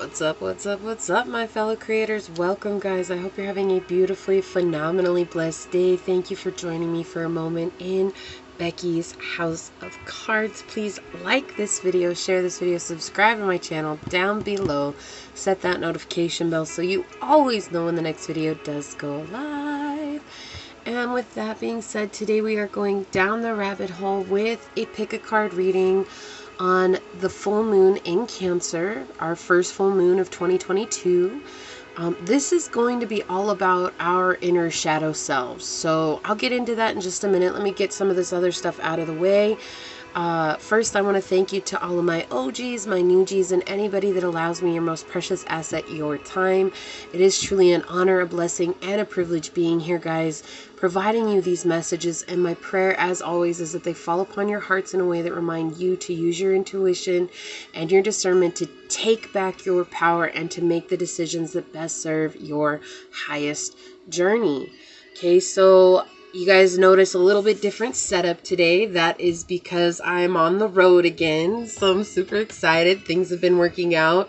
What's up, what's up, what's up, my fellow creators? Welcome, guys. I hope you're having a beautifully, phenomenally blessed day. Thank you for joining me for a moment in Becky's House of Cards. Please like this video, share this video, subscribe to my channel down below. Set that notification bell so you always know when the next video does go live. And with that being said, today we are going down the rabbit hole with a pick a card reading on the full moon in Cancer, our first full moon of 2022. This is going to be all about our inner shadow selves. So I'll get into that in just a minute. Let me get some of this other stuff out of the way. First, I want to thank you to all of my OGs, my new Gs, and anybody that allows me your most precious asset, your time. It is truly an honor, a blessing, and a privilege being here, guys, providing you these messages. And my prayer, as always, is that they fall upon your hearts in a way that remind you to use your intuition and your discernment to take back your power and to make the decisions that best serve your highest journey. Okay, so you guys notice a little bit different setup today. That is because I'm on the road again, so I'm super excited. Things have been working out.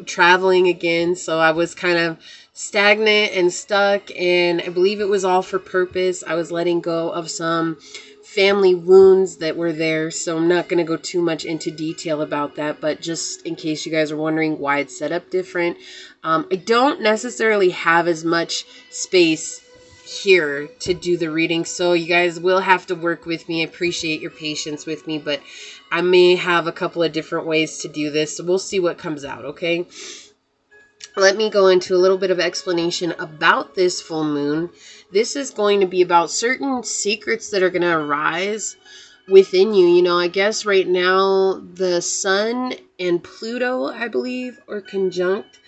Traveling again, so I was kind of stagnant and stuck, and I believe it was all for purpose. I was letting go of some family wounds that were there, so I'm not going to go too much into detail about that, but just in case you guys are wondering why it's set up different, I don't necessarily have as much space here to do the reading, so you guys will have to work with me. I appreciate your patience with me, but I may have a couple of different ways to do this, so we'll see what comes out. Okay, let me go into a little bit of explanation about this full moon. This is going to be about certain secrets that are going to arise within you. You know, I guess right now the sun and Pluto, I believe, are conjunct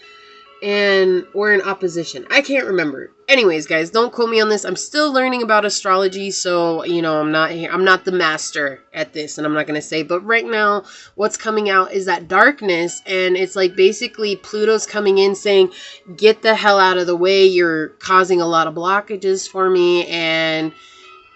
and or in opposition. I can't remember. Anyways, guys, don't quote me on this. I'm still learning about astrology, so you know, I'm not the master at this, and I'm not going to say, but right now what's coming out is that darkness, and it's like basically Pluto's coming in saying, get the hell out of the way. You're causing a lot of blockages for me, and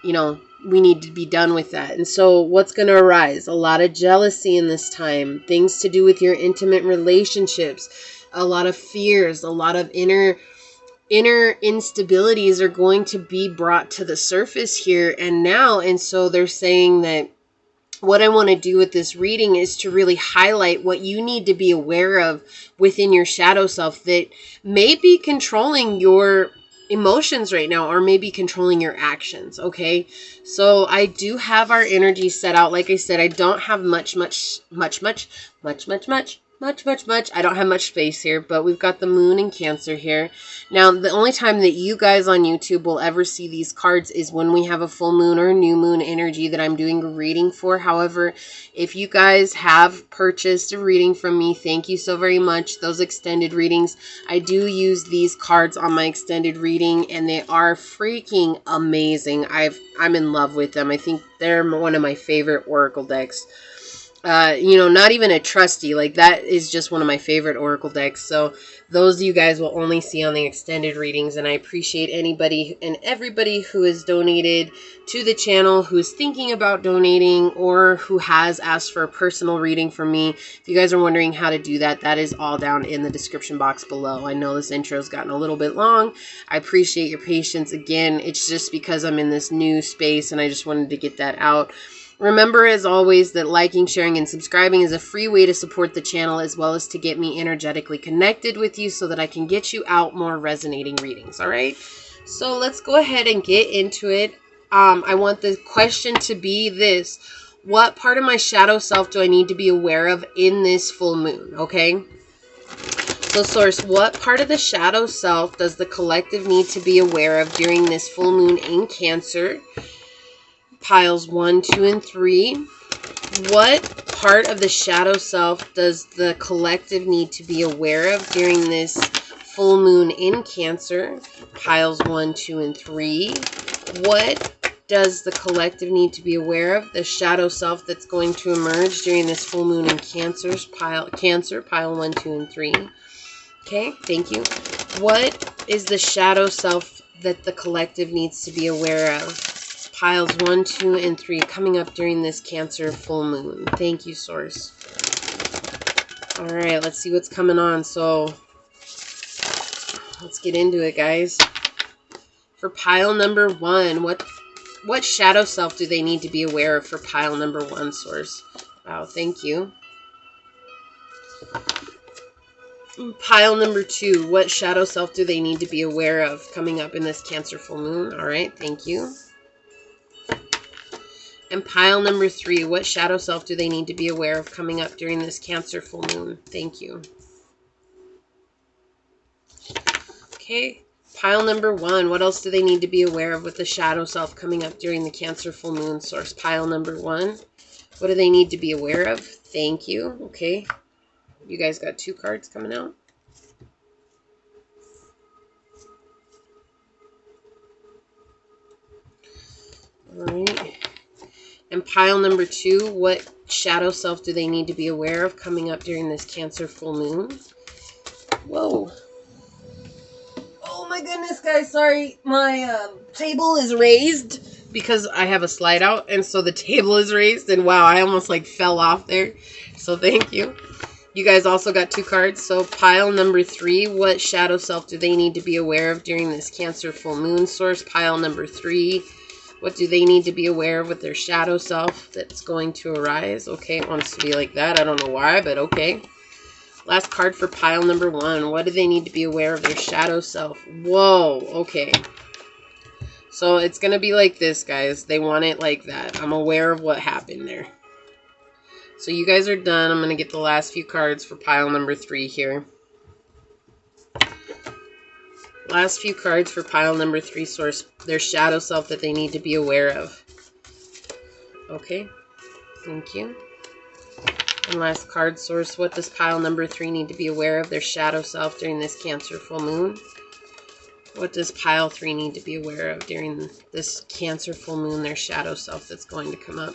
you know, we need to be done with that. And so what's going to arise? A lot of jealousy in this time, things to do with your intimate relationships, a lot of fears, a lot of inner instabilities are going to be brought to the surface here and now. And so they're saying that what I want to do with this reading is to really highlight what you need to be aware of within your shadow self that may be controlling your emotions right now, or maybe controlling your actions. Okay, so I do have our energy set out. Like I said, I don't have much. I don't have much space here, but we've got the moon in Cancer here. Now, the only time that you guys on YouTube will ever see these cards is when we have a full moon or new moon energy that I'm doing a reading for. However, if you guys have purchased a reading from me, thank you so very much. Those extended readings, I do use these cards on my extended reading, and they are freaking amazing. I'm in love with them. I think they're one of my favorite oracle decks. You know, not even a trusty, like that is just one of my favorite oracle decks. So those you guys will only see on the extended readings, and I appreciate anybody and everybody who has donated to the channel, who is thinking about donating, or who has asked for a personal reading from me. If you guys are wondering how to do that, that is all down in the description box below. I know this intro's gotten a little bit long. I appreciate your patience. Again, it's just because I'm in this new space and I just wanted to get that out. Remember, as always, that liking, sharing, and subscribing is a free way to support the channel, as well as to get me energetically connected with you so that I can get you out more resonating readings, all right? So let's go ahead and get into it. I want the question to be this: what part of my shadow self do I need to be aware of in this full moon, okay? So, source, what part of the shadow self does the collective need to be aware of during this full moon in Cancer? Piles 1, 2, and 3. What part of the shadow self does the collective need to be aware of during this full moon in Cancer? Piles 1, 2, and 3. What does the collective need to be aware of? The shadow self that's going to emerge during this full moon in Cancer, pile 1, 2, and 3. Okay, thank you. What is the shadow self that the collective needs to be aware of? Piles 1, 2, and 3 coming up during this Cancer full moon. Thank you, Source. All right, let's see what's coming on. So let's get into it, guys. For pile number 1, what shadow self do they need to be aware of for pile number 1, source? Wow, thank you. Pile number 2, what shadow self do they need to be aware of coming up in this Cancer full moon? All right, thank you. And pile number 3, what shadow self do they need to be aware of coming up during this Cancer full moon? Thank you. Okay, pile number 1, what else do they need to be aware of with the shadow self coming up during the Cancer full moon, source? Pile number 1, what do they need to be aware of? Thank you. Okay, you guys got 2 cards coming out. All right. And pile number 2, what shadow self do they need to be aware of coming up during this Cancer full moon? Whoa. Oh my goodness, guys. Sorry. My table is raised because I have a slide out. And so the table is raised. And wow, I almost like fell off there. So thank you. You guys also got 2 cards. So pile number 3, what shadow self do they need to be aware of during this Cancer full moon, source? Pile number 3. What do they need to be aware of with their shadow self that's going to arise? Okay, it wants to be like that. I don't know why, but okay. Last card for pile number 1. What do they need to be aware of their shadow self? Whoa, okay. So it's going to be like this, guys. They want it like that. I'm aware of what happened there. So you guys are done. I'm going to get the last few cards for pile number 3 here. Last few cards for pile number 3, source, their shadow self that they need to be aware of. Okay, thank you. And last card, source, what does pile number 3 need to be aware of their shadow self during this Cancer full moon? What does pile 3 need to be aware of during this Cancer full moon, their shadow self that's going to come up?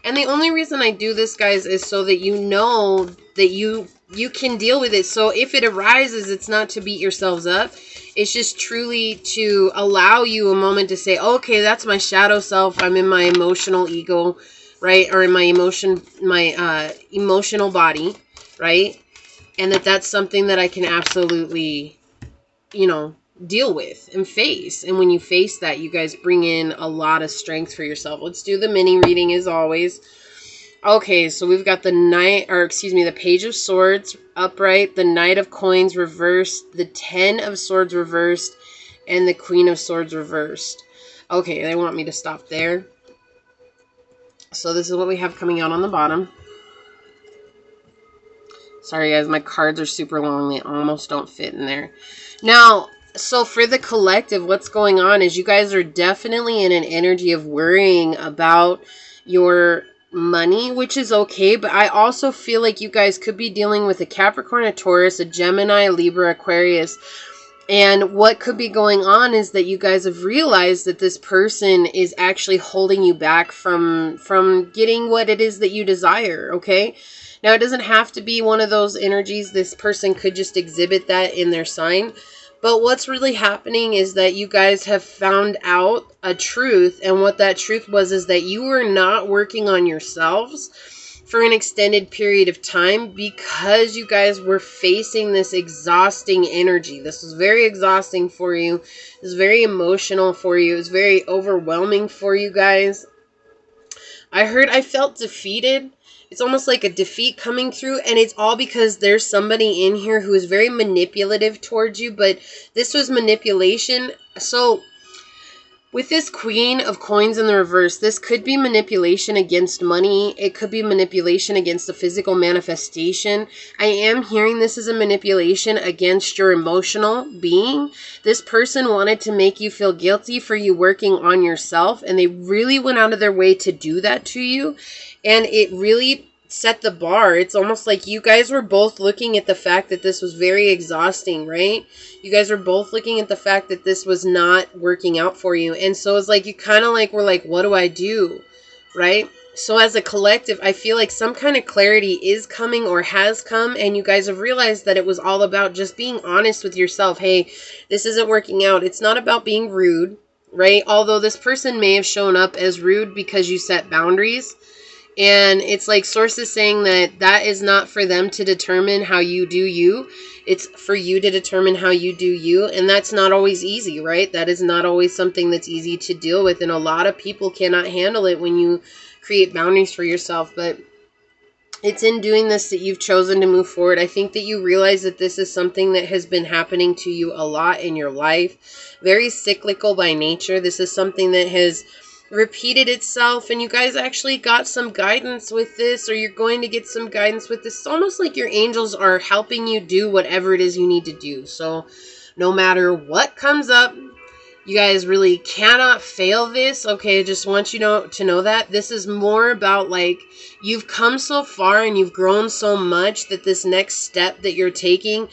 And the only reason I do this, guys, is so that you know that you can deal with it. So if it arises, it's not to beat yourselves up. It's just truly to allow you a moment to say, okay, that's my shadow self. I'm in my emotional ego, right? Or in my emotional body, right? And that's something that I can absolutely, you know, deal with and face. And when you face that, you guys bring in a lot of strength for yourself. Let's do the mini reading as always. Okay, so we've got the Page of Swords upright, the Knight of Coins reversed, the 10 of Swords reversed, and the Queen of Swords reversed. Okay, they want me to stop there. So this is what we have coming out on the bottom. Sorry guys, my cards are super long. They almost don't fit in there. Now, so for the collective, what's going on is you guys are definitely in an energy of worrying about your money, which is okay, but I also feel like you guys could be dealing with a Capricorn, a Taurus, a Gemini, a Libra, Aquarius. And what could be going on is that you guys have realized that this person is actually holding you back from getting what it is that you desire, okay? Now, it doesn't have to be one of those energies. This person could just exhibit that in their sign. But what's really happening is that you guys have found out a truth. And what that truth was is that you were not working on yourselves for an extended period of time because you guys were facing this exhausting energy. This was very exhausting for you. It was very emotional for you. It was very overwhelming for you guys. I felt defeated. It's almost like a defeat coming through, and it's all because there's somebody in here who is very manipulative towards you, but this was manipulation. So with this Queen of Coins in the reverse, this could be manipulation against money. It could be manipulation against the physical manifestation. I am hearing this as a manipulation against your emotional being. This person wanted to make you feel guilty for you working on yourself, and they really went out of their way to do that to you. And it really set the bar. It's almost like you guys were both looking at the fact that this was very exhausting, right? You guys were both looking at the fact that this was not working out for you. And so it's like you kind of like were like, what do I do? Right? So as a collective, I feel like some kind of clarity is coming or has come, and you guys have realized that it was all about just being honest with yourself. Hey, this isn't working out. It's not about being rude, right? Although this person may have shown up as rude because you set boundaries. And it's like Source is saying that is not for them to determine how you do you. It's for you to determine how you do you. And that's not always easy, right? That is not always something that's easy to deal with. And a lot of people cannot handle it when you create boundaries for yourself. But it's in doing this that you've chosen to move forward. I think that you realize that this is something that has been happening to you a lot in your life. Very cyclical by nature. This is something that has repeated itself, and you guys actually got some guidance with this, or you're going to get some guidance with this. It's almost like your angels are helping you do whatever it is you need to do. So no matter what comes up, you guys really cannot fail this. Okay, I just want you to know that this is more about like you've come so far and you've grown so much that this next step that you're taking,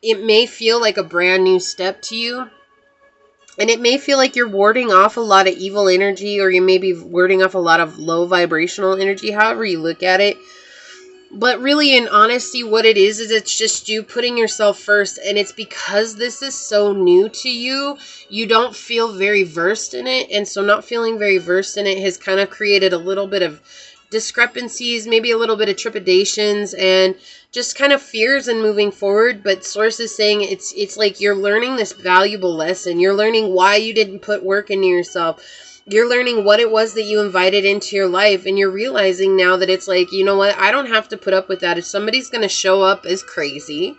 it may feel like a brand new step to you. And it may feel like you're warding off a lot of evil energy, or you may be warding off a lot of low vibrational energy, however you look at it. But really, in honesty, what it is it's just you putting yourself first. And it's because this is so new to you, you don't feel very versed in it. And so not feeling very versed in it has kind of created a little bit of discrepancies, maybe a little bit of trepidations, and just kind of fears in moving forward. But Source is saying it's like you're learning this valuable lesson. You're learning why you didn't put work into yourself. You're learning what it was that you invited into your life, and you're realizing now that it's like, you know what, I don't have to put up with that. If somebody's going to show up as crazy,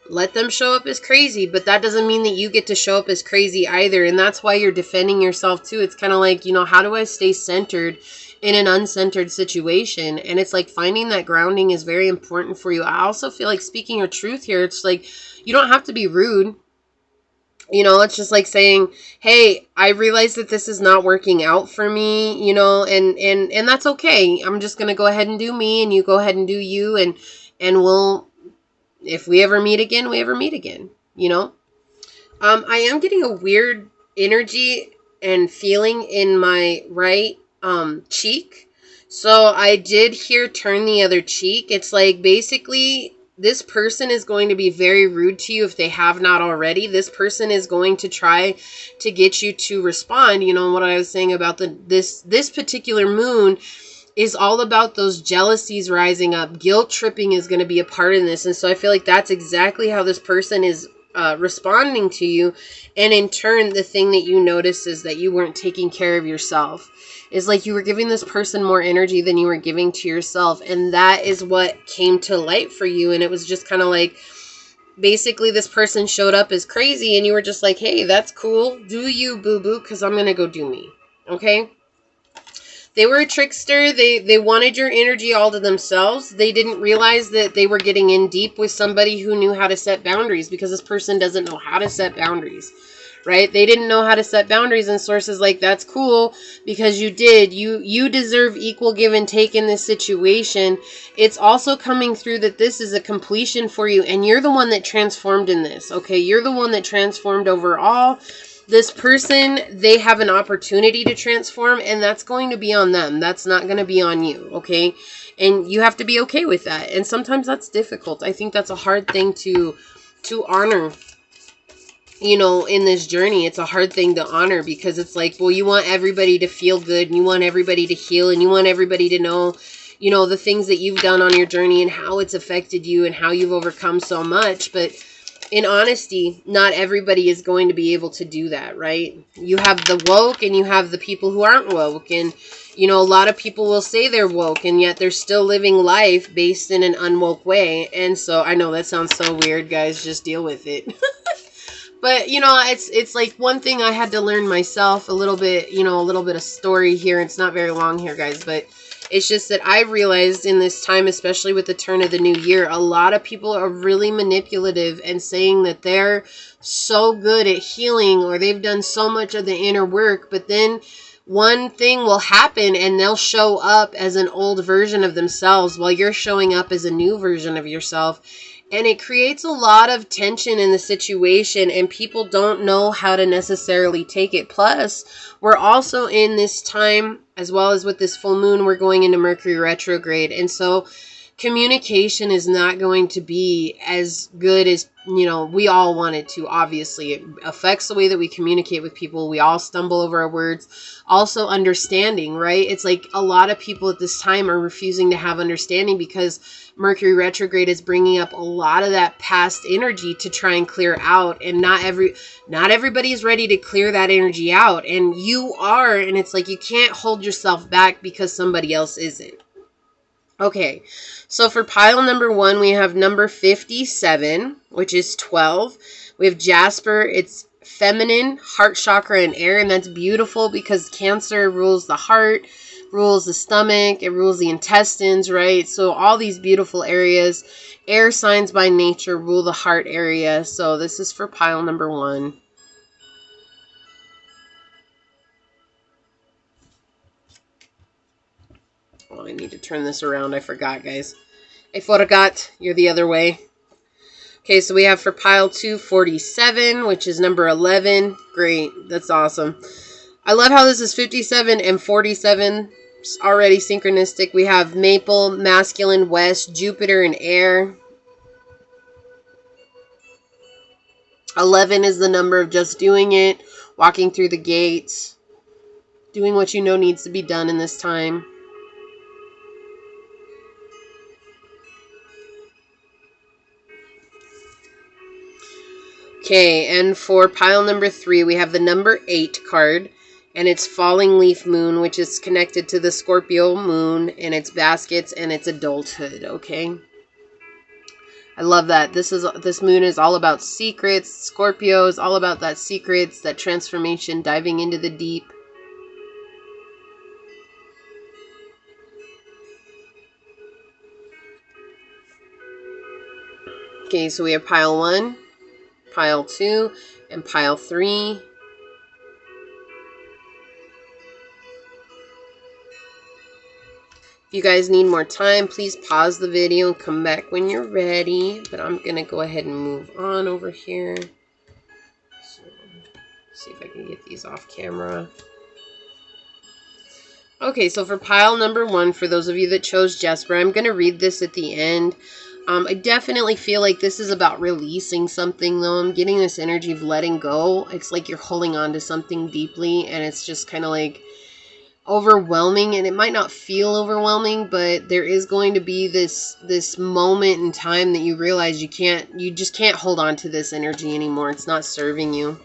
let them show up as crazy, but that doesn't mean that you get to show up as crazy either. And that's why you're defending yourself too. It's kind of like, how do I stay centered in an uncentered situation? And it's like finding that grounding is very important for you. I also feel like speaking your truth here. It's like, you don't have to be rude. It's just like saying, hey, I realize that this is not working out for me, and that's okay. I'm just going to go ahead and do me, and you go ahead and do you. And we'll, if we ever meet again, we ever meet again, I am getting a weird energy and feeling in my right cheek. So I did hear turn the other cheek. It's like basically this person is going to be very rude to you if they have not already. This person is going to try to get you to respond. What I was saying about this particular moon is all about those jealousies rising up. Guilt tripping is going to be a part in this. And so I feel like that's exactly how this person is responding to you. And in turn, the thing that you notice is that you weren't taking care of yourself. Is like you were giving this person more energy than you were giving to yourself. And that is what came to light for you. And it was just kind of like, basically this person showed up as crazy and you were just like, hey, that's cool. Do you, boo-boo, because I'm going to go do me. Okay? They were a trickster. They wanted your energy all to themselves. They didn't realize that they were getting in deep with somebody who knew how to set boundaries, because this person doesn't know how to set boundaries. Right? They didn't know how to set boundaries, and Sources like, that's cool because you did. You deserve equal give and take in this situation. It's also coming through that this is a completion for you, and you're the one that transformed in this. Okay? You're the one that transformed overall. This person, they have an opportunity to transform, and that's going to be on them. That's not going to be on you. Okay? And you have to be okay with that. And sometimes that's difficult. I think that's a hard thing to honor. In this journey, it's a hard thing to honor, because it's like, well, you want everybody to feel good, and you want everybody to heal, and you want everybody to know, the things that you've done on your journey and how it's affected you and how you've overcome so much. But in honesty, not everybody is going to be able to do that, right? You have the woke and you have the people who aren't woke. And, a lot of people will say they're woke, and yet they're still living life based in an unwoke way. And so I know that sounds so weird, guys. Just deal with it. But, it's like one thing I had to learn myself a little bit, a little bit of story here. It's not very long here, guys, but it's just that I realized in this time, especially with the turn of the new year, a lot of people are really manipulative and saying that they're so good at healing, or they've done so much of the inner work, but then one thing will happen and they'll show up as an old version of themselves while you're showing up as a new version of yourself. And it creates a lot of tension in the situation, and people don't know how to necessarily take it. Plus, we're also in this time, as well as with this full moon, we're going into Mercury retrograde. And so communication is not going to be as good as, you know, we all want it to. Obviously, it affects the way that we communicate with people. We all stumble over our words. Also, understanding, right? It's like a lot of people at this time are refusing to have understanding because Mercury retrograde is bringing up a lot of that past energy to try and clear out, and not everybody is ready to clear that energy out, and you are, and it's like you can't hold yourself back because somebody else isn't. Okay, so for pile number 1, we have number 57, which is 12. We have Jasper. It's feminine, heart chakra, and air, and that's beautiful because Cancer rules the heart, rules the stomach, it rules the intestines, right? So all these beautiful areas. Air signs by nature rule the heart area. So this is for pile number 1. Oh, I need to turn this around. I forgot, guys. I forgot. You're the other way. Okay, so we have for pile 2, 47, which is number 11. Great. That's awesome. I love how this is 57 and 47. It's already synchronistic. We have Maple, masculine, West, Jupiter, and air. 11 is the number of just doing it, walking through the gates, doing what you know needs to be done in this time. Okay, and for pile number 3, we have the number 8 card, and it's Falling Leaf Moon, which is connected to the Scorpio moon, and it's baskets, and it's adulthood, okay? I love that. This moon is all about secrets. Scorpio is all about that secrets, that transformation, diving into the deep. Okay, so we have pile 1, pile 2, and pile 3. If you guys need more time, please pause the video and come back when you're ready. But I'm going to go ahead and move on over here. So, see if I can get these off camera. Okay, so for pile number 1, for those of you that chose Jasper, I'm going to read this at the end. I definitely feel like this is about releasing something, though. I'm getting this energy of letting go. It's like you're holding on to something deeply, and it's just kind of like overwhelming, and it might not feel overwhelming, but there is going to be this moment in time that you realize you just can't hold on to this energy anymore. It's not serving you.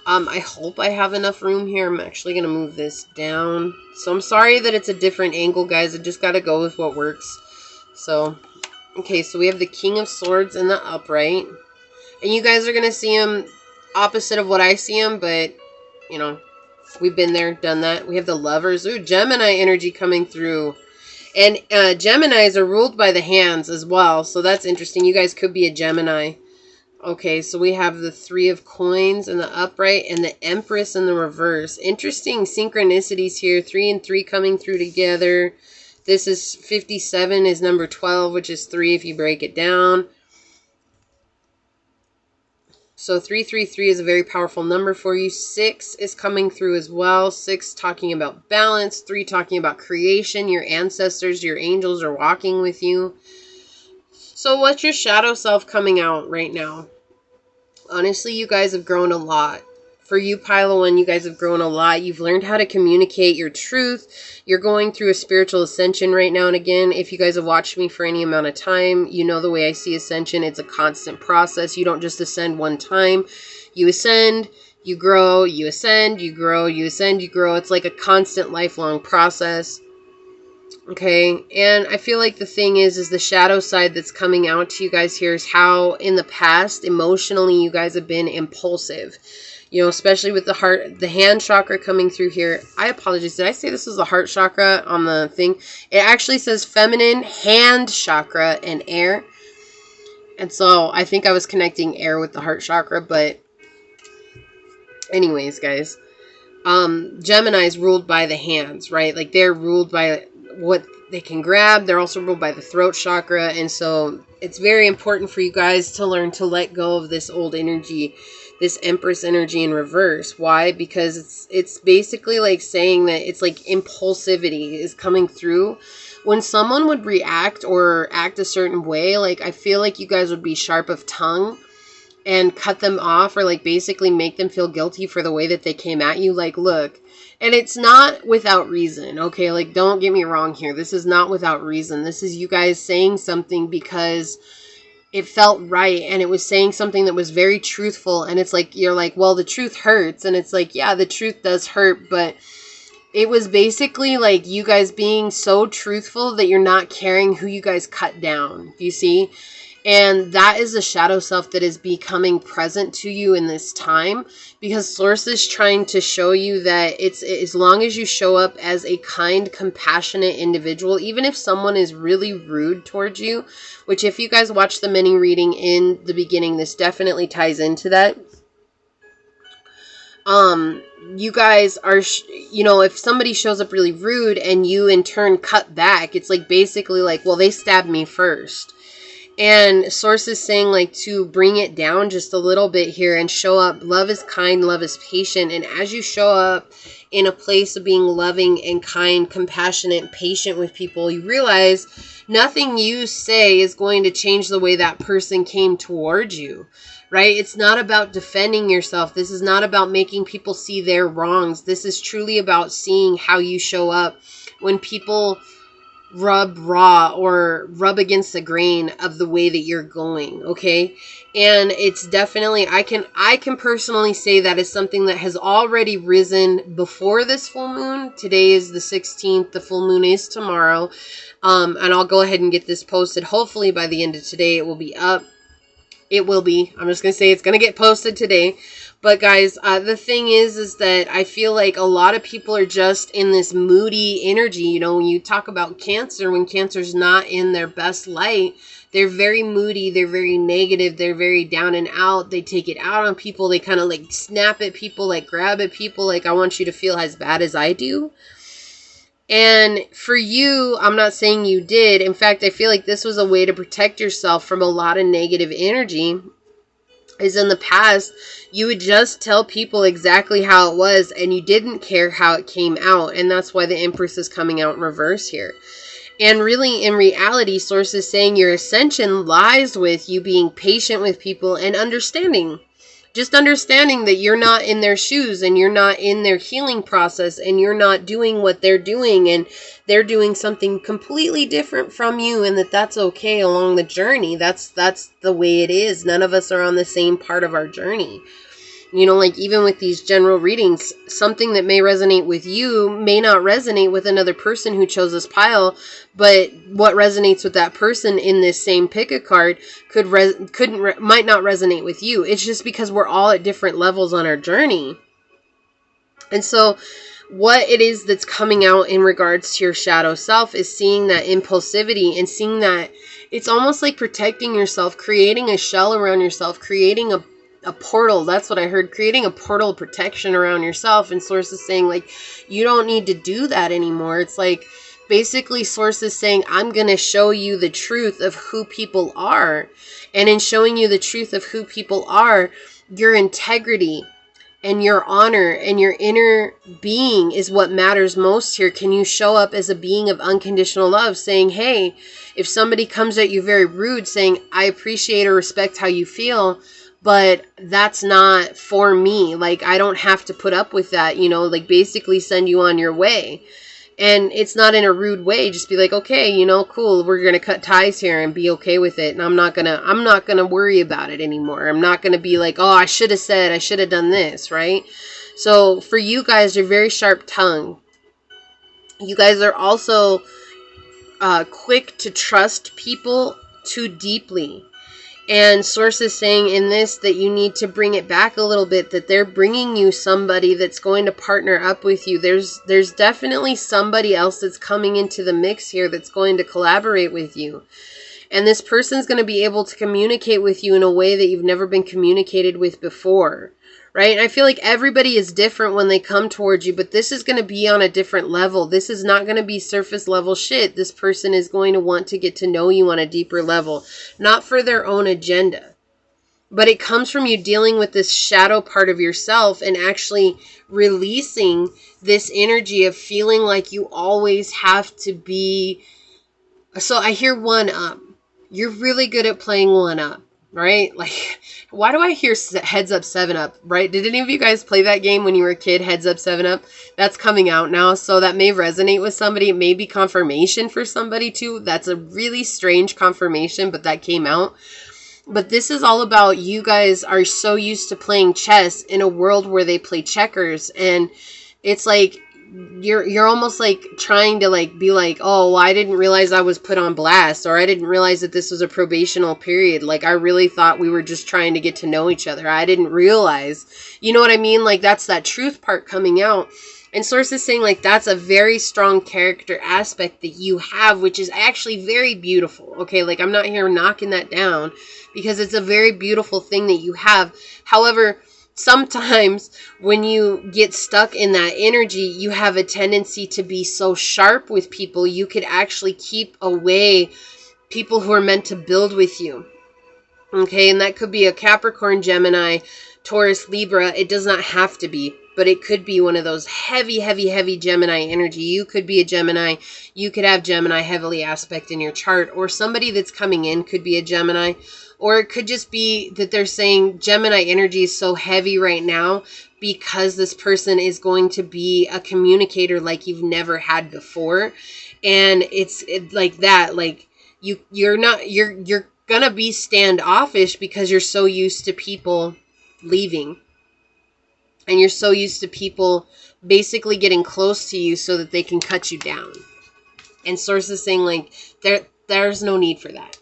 I hope I have enough room here. I'm actually going to move this down. So I'm sorry that it's a different angle, guys. I just got to go with what works. So, okay, so we have the King of Swords in the upright. And you guys are going to see him opposite of what I see him, but, you know, we've been there, done that. We have the Lovers. Ooh, Gemini energy coming through. And Geminis are ruled by the hands as well, so that's interesting. You guys could be a Gemini. Okay, so we have the 3 of Coins in the upright and the Empress in the reverse. Interesting synchronicities here. 3 and 3 coming through together. This is 57 is number 12, which is 3 if you break it down. So 333 is a very powerful number for you. 6 is coming through as well. 6 talking about balance. 3 talking about creation. Your ancestors, your angels are walking with you. So what's your shadow self coming out right now? Honestly, you guys have grown a lot. For you, Pile 1, you guys have grown a lot. You've learned how to communicate your truth. You're going through a spiritual ascension right now. And again, if you guys have watched me for any amount of time, you know the way I see ascension. It's a constant process. You don't just ascend one time. You ascend, you grow, you ascend, you grow, you ascend, you grow. It's like a constant lifelong process. Okay, and I feel like the thing is the shadow side that's coming out to you guys here is how in the past, emotionally, you guys have been impulsive. You know, especially with the heart, the hand chakra coming through here. I apologize. Did I say this was the heart chakra on the thing? It actually says feminine, hand chakra, and air. And so I think I was connecting air with the heart chakra, but anyways, guys. Gemini is ruled by the hands, right? Like they're ruled by what they can grab. They're also ruled by the throat chakra. And so it's very important for you guys to learn to let go of this old energy, this Empress energy in reverse. Why? Because it's basically like saying that it's like impulsivity is coming through when someone would react or act a certain way, like, I feel like you guys would be sharp of tongue and cut them off, or like basically make them feel guilty for the way that they came at you. Like, look, and it's not without reason, okay? Like, don't get me wrong here. This is not without reason. This is you guys saying something because it felt right, and it was saying something that was very truthful, and it's like, you're like, well, the truth hurts, and it's like, yeah, the truth does hurt, but it was basically like you guys being so truthful that you're not caring who you guys cut down, you see? And that is the shadow self that is becoming present to you in this time, because Source is trying to show you that it's, as long as you show up as a kind, compassionate individual, even if someone is really rude towards you, which if you guys watch the mini reading in the beginning, this definitely ties into that. You guys are, you know, if somebody shows up really rude and you in turn cut back, it's like basically like, well, they stabbed me first. And Source is saying, like, to bring it down just a little bit here and show up. Love is kind, love is patient. And as you show up in a place of being loving and kind, compassionate, patient with people, you realize nothing you say is going to change the way that person came towards you, right? It's not about defending yourself. This is not about making people see their wrongs. This is truly about seeing how you show up when people rub raw or rub against the grain of the way that you're going, okay? And it's definitely, I can personally say that is something that has already risen before this full moon. Today is the 16th, the full moon is tomorrow, and I'll go ahead and get this posted. Hopefully by the end of today it will be up. It will be. I'm just going to say it's going to get posted today. But guys, the thing is that I feel like a lot of people are just in this moody energy. You know, when you talk about Cancer, when Cancer's not in their best light, they're very moody, they're very negative, they're very down and out. They take it out on people. They kind of like snap at people, like grab at people, like, I want you to feel as bad as I do. And for you, I'm not saying you did. In fact, I feel like this was a way to protect yourself from a lot of negative energy. Is in the past, you would just tell people exactly how it was, and you didn't care how it came out. And that's why the Empress is coming out in reverse here. And really, in reality, Source is saying your ascension lies with you being patient with people and understanding. Just understanding that you're not in their shoes, and you're not in their healing process, and you're not doing what they're doing, and they're doing something completely different from you, and that's okay along the journey. That's the way it is. None of us are on the same part of our journey. You know, like even with these general readings, something that may resonate with you may not resonate with another person who chose this pile, but what resonates with that person in this same pick a card might not resonate with you. It's just because we're all at different levels on our journey. And so what it is that's coming out in regards to your shadow self is seeing that impulsivity and seeing that it's almost like protecting yourself, creating a shell around yourself, creating a portal. That's what I heard. Creating a portal of protection around yourself. And Source is saying, like, you don't need to do that anymore. It's like basically Source is saying, I'm going to show you the truth of who people are. And in showing you the truth of who people are, your integrity and your honor and your inner being is what matters most here. Can you show up as a being of unconditional love, saying, hey, if somebody comes at you very rude, saying, I appreciate or respect how you feel, but that's not for me. Like, I don't have to put up with that, you know, like basically send you on your way. And it's not in a rude way. Just be like, okay, you know, cool. We're going to cut ties here and be okay with it. And I'm not going to worry about it anymore. I'm not going to be like, oh, I should have done this, right? So for you guys, you're very sharp tongued. You guys are also quick to trust people too deeply. And Source is saying in this that you need to bring it back a little bit, that they're bringing you somebody that's going to partner up with you. There's definitely somebody else that's coming into the mix here that's going to collaborate with you. And this person's going to be able to communicate with you in a way that you've never been communicated with before. Right? And I feel like everybody is different when they come towards you, but this is going to be on a different level. This is not going to be surface level shit. This person is going to want to get to know you on a deeper level, not for their own agenda, but it comes from you dealing with this shadow part of yourself and actually releasing this energy of feeling like you always have to be So I hear one up. You're really good at playing one up, right? Like, why do I hear heads up, 7-Up, right? Did any of you guys play that game when you were a kid, heads up, 7-Up? That's coming out now, so that may resonate with somebody. It may be confirmation for somebody too. That's a really strange confirmation, but that came out. But this is all about, you guys are so used to playing chess in a world where they play checkers, and it's like you're almost like trying to like be like, oh, well, I didn't realize I was put on blast, or I didn't realize that this was a probational period. Like, I really thought we were just trying to get to know each other. I didn't realize, you know what I mean? Like, that's that truth part coming out. And Source is saying, like, that's a very strong character aspect that you have, which is actually very beautiful. Okay, like, I'm not here knocking that down, because it's a very beautiful thing that you have. However, sometimes when you get stuck in that energy, you have a tendency to be so sharp with people, you could actually keep away people who are meant to build with you. Okay, and that could be a Capricorn, Gemini, Taurus, Libra. It does not have to be, but it could be one of those heavy, heavy, heavy Gemini energy. You could be a Gemini. You could have Gemini heavily aspect in your chart, or somebody that's coming in could be a Gemini. Or it could just be that they're saying Gemini energy is so heavy right now because this person is going to be a communicator like you've never had before. And it's like that, like you're gonna be standoffish because you're so used to people leaving. And you're so used to people basically getting close to you so that they can cut you down. And Source is saying, like, there's no need for that.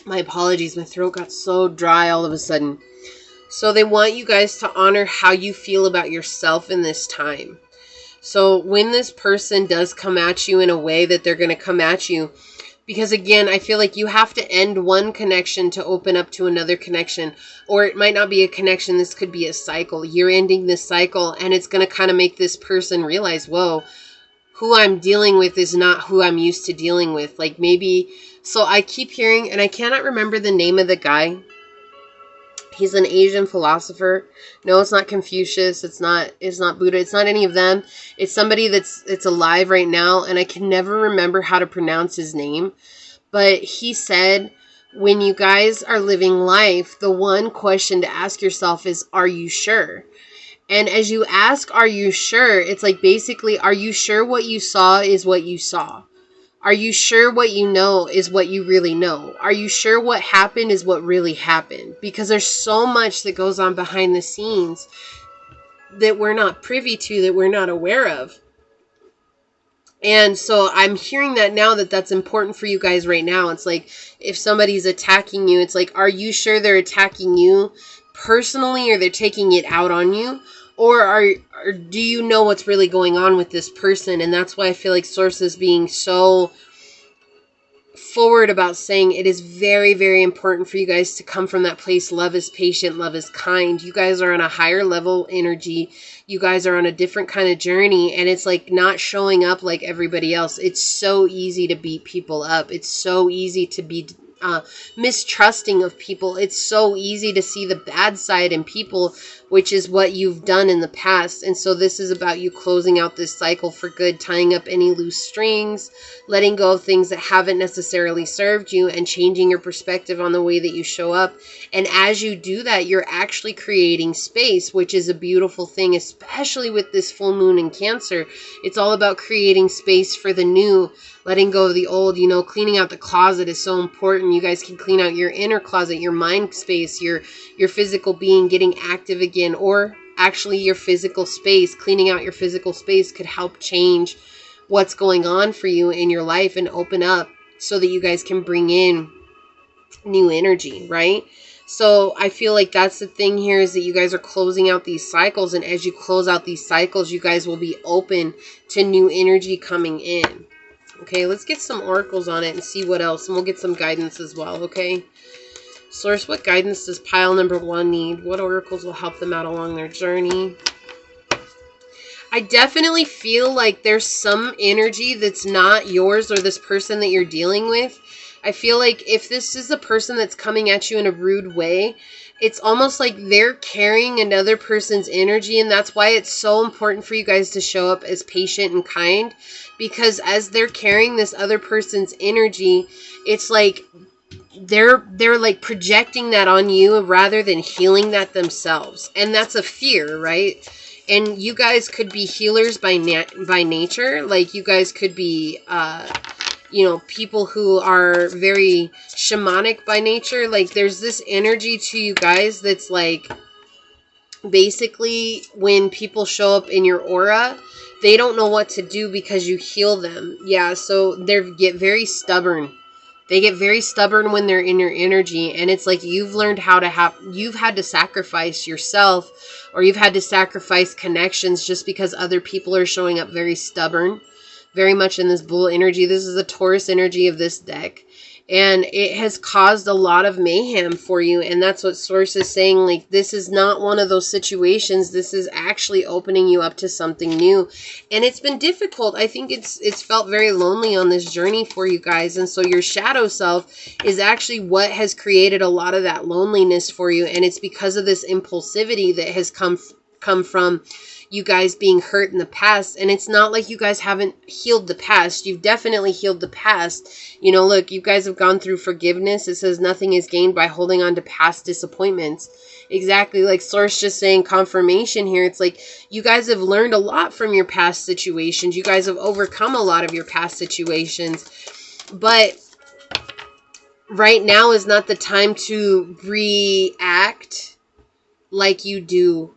My apologies, my throat got so dry all of a sudden. So they want you guys to honor how you feel about yourself in this time. So when this person does come at you in a way that they're going to come at you, because again, I feel like you have to end one connection to open up to another connection. Or it might not be a connection, this could be a cycle. You're ending this cycle, and it's going to kind of make this person realize, whoa, who I'm dealing with is not who I'm used to dealing with. Like, maybe, so I keep hearing, and I cannot remember the name of the guy. He's an Asian philosopher. No, it's not Confucius. It's not Buddha. It's not any of them. It's somebody that's alive right now, and I can never remember how to pronounce his name. But he said, when you guys are living life, the one question to ask yourself is, are you sure? And as you ask, are you sure? It's like, basically, are you sure what you saw is what you saw? Are you sure what you know is what you really know? Are you sure what happened is what really happened? Because there's so much that goes on behind the scenes that we're not privy to, that we're not aware of. And so I'm hearing that now, that's important for you guys right now. It's like, if somebody's attacking you, it's like, are you sure they're attacking you personally, or they're taking it out on you? Or do you know what's really going on with this person? And that's why I feel like Source is being so forward about saying it is very, very important for you guys to come from that place. Love is patient, love is kind. You guys are on a higher level energy. You guys are on a different kind of journey, and it's like not showing up like everybody else. It's so easy to beat people up. It's so easy to be mistrusting of people. It's so easy to see the bad side in people, which is what you've done in the past. And so this is about you closing out this cycle for good, tying up any loose strings, letting go of things that haven't necessarily served you, and changing your perspective on the way that you show up. And as you do that, you're actually creating space, which is a beautiful thing, especially with this full moon in Cancer. It's all about creating space for the new, letting go of the old. You know, cleaning out the closet is so important. You guys can clean out your inner closet, your mind space, your physical being, getting active again, or actually your physical space. Cleaning out your physical space could help change what's going on for you in your life and open up so that you guys can bring in new energy, right? So I feel like that's the thing here, is that you guys are closing out these cycles, and as you close out these cycles, you guys will be open to new energy coming in. Okay, let's get some oracles on it and see what else, and we'll get some guidance as well, okay? Source, what guidance does pile number 1 need? What oracles will help them out along their journey? I definitely feel like there's some energy that's not yours or this person that you're dealing with. I feel like if this is a person that's coming at you in a rude way, it's almost like they're carrying another person's energy, and that's why it's so important for you guys to show up as patient and kind, because as they're carrying this other person's energy, it's like they're like projecting that on you rather than healing that themselves. And that's a fear, right? And you guys could be healers by nature. Like you guys could be you know, people who are very shamanic by nature. Like there's this energy to you guys that's like, basically when people show up in your aura, they don't know what to do because you heal them. Yeah, so they get very stubborn. They get very stubborn when they're in your energy, and it's like you've learned how to you've had to sacrifice yourself, or you've had to sacrifice connections just because other people are showing up very stubborn, very much in this bull energy. This is the Taurus energy of this deck. And it has caused a lot of mayhem for you. And that's what Source is saying. Like, this is not one of those situations. This is actually opening you up to something new. And it's been difficult. I think it's felt very lonely on this journey for you guys. And so your shadow self is actually what has created a lot of that loneliness for you. And it's because of this impulsivity that has come from you guys being hurt in the past. And it's not like you guys haven't healed the past. You've definitely healed the past. You know, look, you guys have gone through forgiveness. It says nothing is gained by holding on to past disappointments. Exactly, like Source just saying, confirmation here. It's like you guys have learned a lot from your past situations. You guys have overcome a lot of your past situations. But right now is not the time to react like you do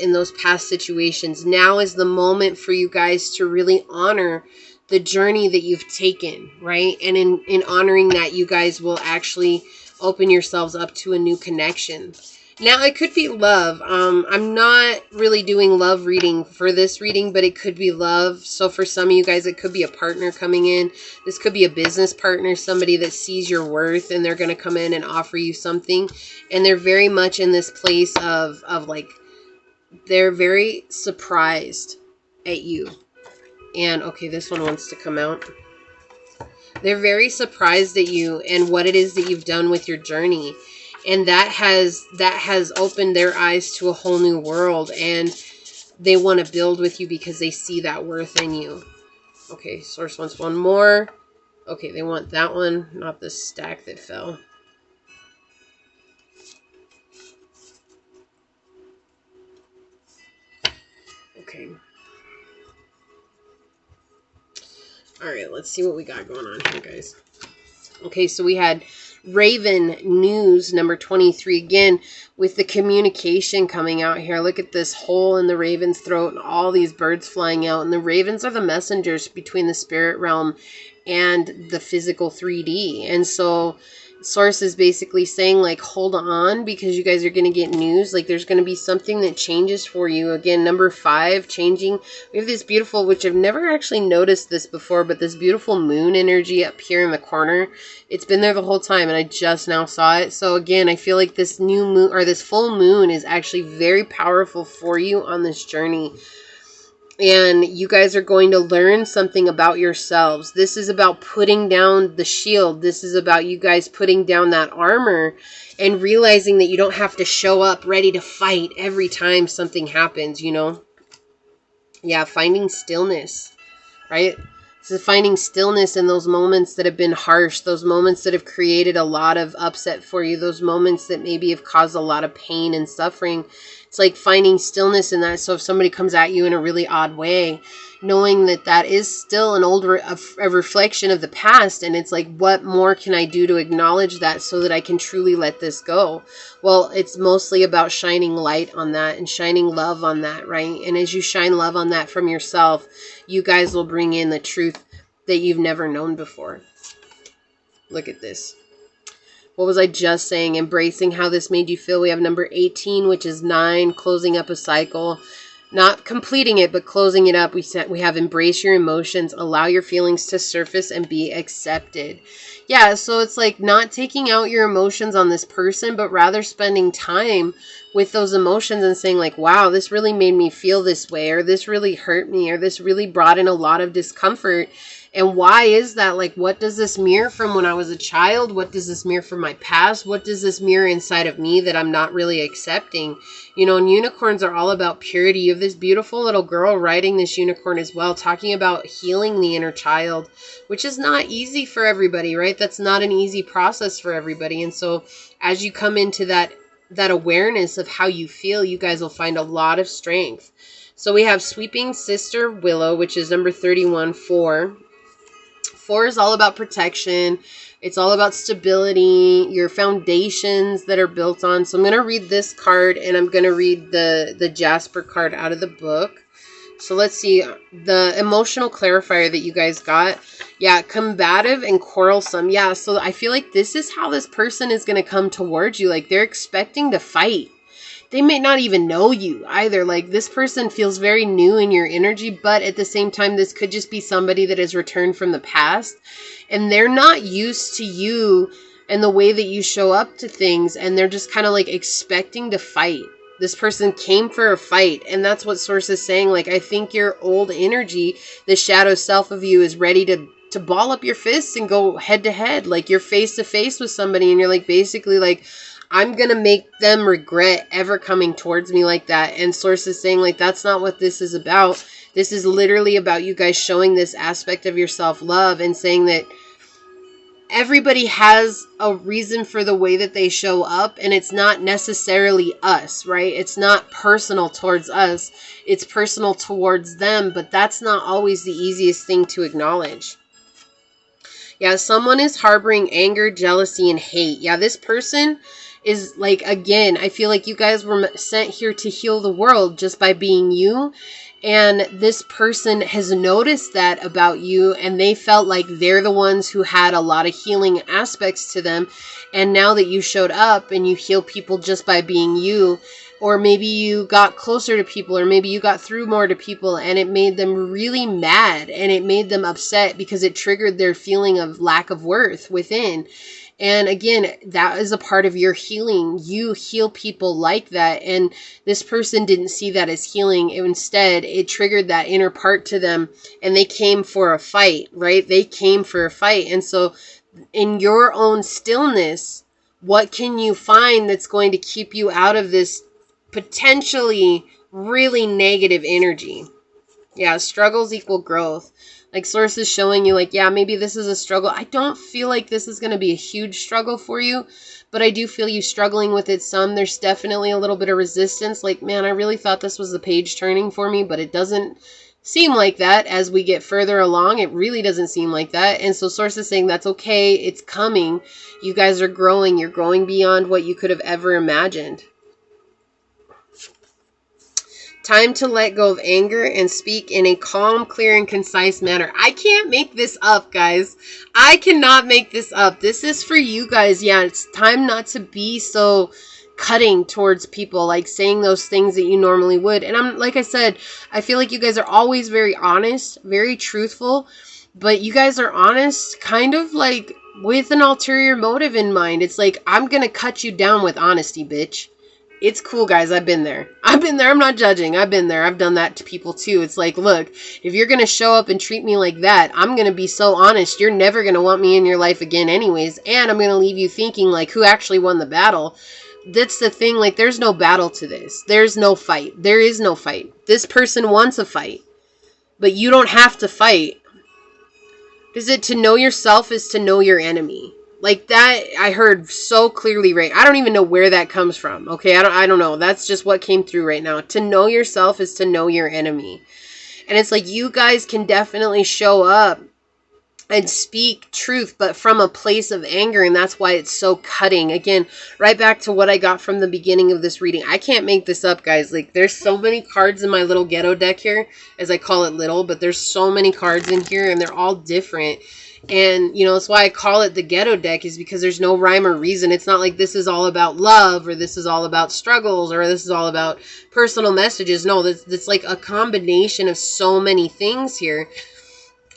in those past situations. Now is the moment for you guys to really honor the journey that you've taken, right? And in honoring that, you guys will actually open yourselves up to a new connection. Now, it could be love. I'm not really doing love reading for this reading, but it could be love. So for some of you guys, it could be a partner coming in. This could be a business partner, somebody that sees your worth, and they're going to come in and offer you something. And they're very much in this place of like, they're very surprised at you. And okay, this one wants to come out. They're very surprised at you and what it is that you've done with your journey. And that has opened their eyes to a whole new world. And they want to build with you because they see that worth in you. Okay, Source wants one more. Okay, they want that one, not the stack that fell. Okay. All right, let's see what we got going on here, guys. Okay, so we had Raven News number 23 again with the communication coming out here. Look at this hole in the raven's throat and all these birds flying out. And the ravens are the messengers between the spirit realm and the physical 3D. And so Source is basically saying, like, hold on, because you guys are going to get news. Like, there's going to be something that changes for you. Again, number 5, changing. We have this beautiful, which I've never actually noticed this before, but this beautiful moon energy up here in the corner. It's been there the whole time, and I just now saw it. So again, I feel like this new moon, or this full moon, is actually very powerful for you on this journey. And you guys are going to learn something about yourselves. This is about putting down the shield. This is about you guys putting down that armor and realizing that you don't have to show up ready to fight every time something happens, you know? Yeah, finding stillness, right? So finding stillness in those moments that have been harsh, those moments that have created a lot of upset for you, those moments that maybe have caused a lot of pain and suffering. It's like finding stillness in that. So if somebody comes at you in a really odd way, knowing that that is still an old a reflection of the past, and it's like, what more can I do to acknowledge that so that I can truly let this go? Well, it's mostly about shining light on that and shining love on that, right? And as you shine love on that from yourself, you guys will bring in the truth that you've never known before. Look at this. What was I just saying? Embracing how this made you feel. We have number 18, which is 9, closing up a cycle. Not completing it, but closing it up. We have embrace your emotions, allow your feelings to surface and be accepted. Yeah, so it's like not taking out your emotions on this person, but rather spending time with those emotions and saying like, wow, this really made me feel this way, or this really hurt me, or this really brought in a lot of discomfort. And why is that? Like, what does this mirror from when I was a child? What does this mirror from my past? What does this mirror inside of me that I'm not really accepting? You know, and unicorns are all about purity. You have this beautiful little girl riding this unicorn as well, talking about healing the inner child, which is not easy for everybody, right? That's not an easy process for everybody. And so as you come into that awareness of how you feel, you guys will find a lot of strength. So we have Sweeping Sister Willow, which is number 31, 4. 4 is all about protection. It's all about stability, your foundations that are built on. So I'm going to read this card, and I'm going to read the Jasper card out of the book. So let's see, the emotional clarifier that you guys got. Yeah, combative and quarrelsome. Yeah, so I feel like this is how this person is going to come towards you. Like, they're expecting to fight. They may not even know you either. Like, this person feels very new in your energy, but at the same time, this could just be somebody that has returned from the past, and they're not used to you and the way that you show up to things, and they're just kind of like expecting to fight. This person came for a fight, and that's what Source is saying. Like, I think your old energy, the shadow self of you, is ready to ball up your fists and go head to head. Like, you're face to face with somebody, and you're like, basically like, I'm going to make them regret ever coming towards me like that. And Source is saying, like, that's not what this is about. This is literally about you guys showing this aspect of your self-love and saying that everybody has a reason for the way that they show up, and it's not necessarily us, right? It's not personal towards us. It's personal towards them, but that's not always the easiest thing to acknowledge. Yeah, someone is harboring anger, jealousy, and hate. Yeah, this person is like, again, I feel like you guys were sent here to heal the world just by being you. And this person has noticed that about you, and they felt like they're the ones who had a lot of healing aspects to them. And now that you showed up and you heal people just by being you, or maybe you got closer to people, or maybe you got through more to people, and it made them really mad, and it made them upset because it triggered their feeling of lack of worth within. And again, that is a part of your healing. You heal people like that. And this person didn't see that as healing. Instead, it triggered that inner part to them, and they came for a fight, right? They came for a fight. And so in your own stillness, what can you find that's going to keep you out of this potentially really negative energy? Yeah, struggles equal growth. Like, Source is showing you, like, yeah, maybe this is a struggle. I don't feel like this is going to be a huge struggle for you, but I do feel you struggling with it some. There's definitely a little bit of resistance. Like, man, I really thought this was the page turning for me, but it doesn't seem like that as we get further along. It really doesn't seem like that. And so Source is saying that's okay. It's coming. You guys are growing. You're growing beyond what you could have ever imagined. Time to let go of anger and speak in a calm, clear, and concise manner. I can't make this up, guys. I cannot make this up. This is for you guys. Yeah, it's time not to be so cutting towards people, like saying those things that you normally would. And like I said, I feel like you guys are always very honest, very truthful, but you guys are honest kind of like with an ulterior motive in mind. It's like, I'm going to cut you down with honesty, bitch. It's cool, guys. I've been there. I'm not judging. I've been there. I've done that to people too. It's like, look, if you're going to show up and treat me like that, I'm going to be so honest. You're never going to want me in your life again anyways. And I'm going to leave you thinking like, who actually won the battle? That's the thing. Like, there's no battle to this. There's no fight. There is no fight. This person wants a fight, but you don't have to fight. Is it to know yourself is to know your enemy? Like, that I heard so clearly, right? I don't even know where that comes from. Okay, I don't know. That's just what came through right now. To know yourself is to know your enemy. And it's like, you guys can definitely show up and speak truth, but from a place of anger, and that's why it's so cutting. Again, right back to what I got from the beginning of this reading. I can't make this up, guys. Like, there's so many cards in my little ghetto deck here, as I call it little, but there's so many cards in here, and they're all different. And, you know, that's why I call it the ghetto deck, is because there's no rhyme or reason. It's not like this is all about love, or this is all about struggles, or this is all about personal messages. No, that's like a combination of so many things here.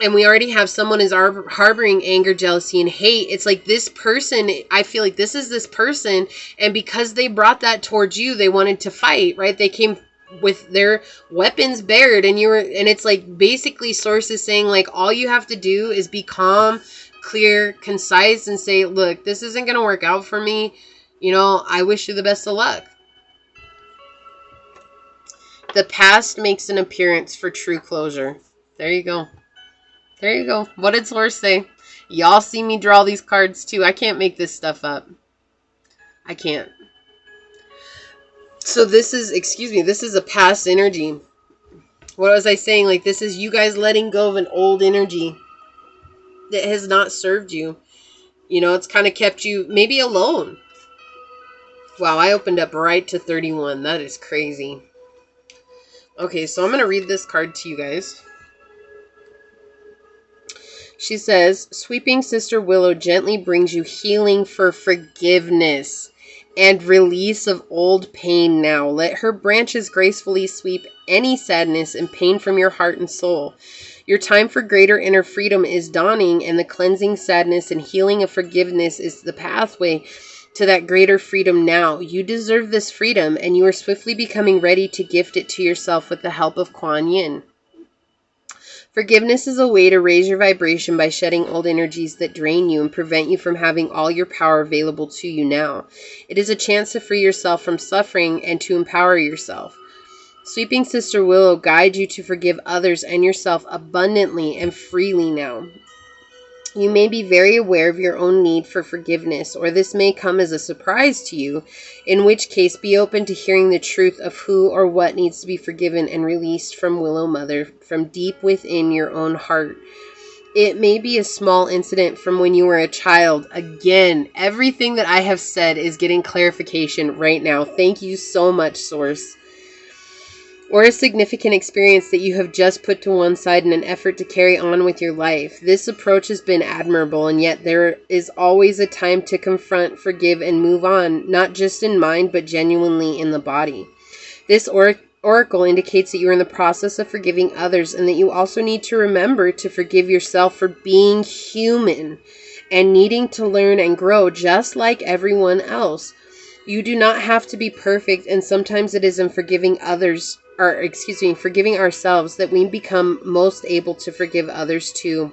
And we already have someone is harboring anger, jealousy, and hate. It's like this person, I feel like this is this person, and because they brought that towards you, they wanted to fight, right? They came with their weapons bared, and it's like basically Source is saying like all you have to do is be calm, clear, concise, and say, look, this isn't going to work out for me. You know, I wish you the best of luck. The past makes an appearance for true closure. There you go. There you go. What did Source say? Y'all see me draw these cards too. I can't make this stuff up. I can't. So this is, this is a past energy. What was I saying? Like, this is you guys letting go of an old energy that has not served you. You know, it's kind of kept you maybe alone. Wow, I opened up right to 31. That is crazy. Okay, so I'm going to read this card to you guys. She says, Sweeping Sister Willow gently brings you healing for forgiveness and release of old pain now. Let her branches gracefully sweep any sadness and pain from your heart and soul. Your time for greater inner freedom is dawning, and the cleansing sadness and healing of forgiveness is the pathway to that greater freedom now. You deserve this freedom, and you are swiftly becoming ready to gift it to yourself with the help of Kuan Yin. Forgiveness is a way to raise your vibration by shedding old energies that drain you and prevent you from having all your power available to you now. It is a chance to free yourself from suffering and to empower yourself. Sweeping Sister Willow guides you to forgive others and yourself abundantly and freely now. You may be very aware of your own need for forgiveness, or this may come as a surprise to you, in which case be open to hearing the truth of who or what needs to be forgiven and released from Willow Mother from deep within your own heart. It may be a small incident from when you were a child. Again, everything that I have said is getting clarification right now. Thank you so much, Source. Or a significant experience that you have just put to one side in an effort to carry on with your life. This approach has been admirable, and yet there is always a time to confront, forgive, and move on, not just in mind, but genuinely in the body. This oracle indicates that you are in the process of forgiving others, and that you also need to remember to forgive yourself for being human and needing to learn and grow just like everyone else. You do not have to be perfect, and sometimes it is in forgiving ourselves that we become most able to forgive others too.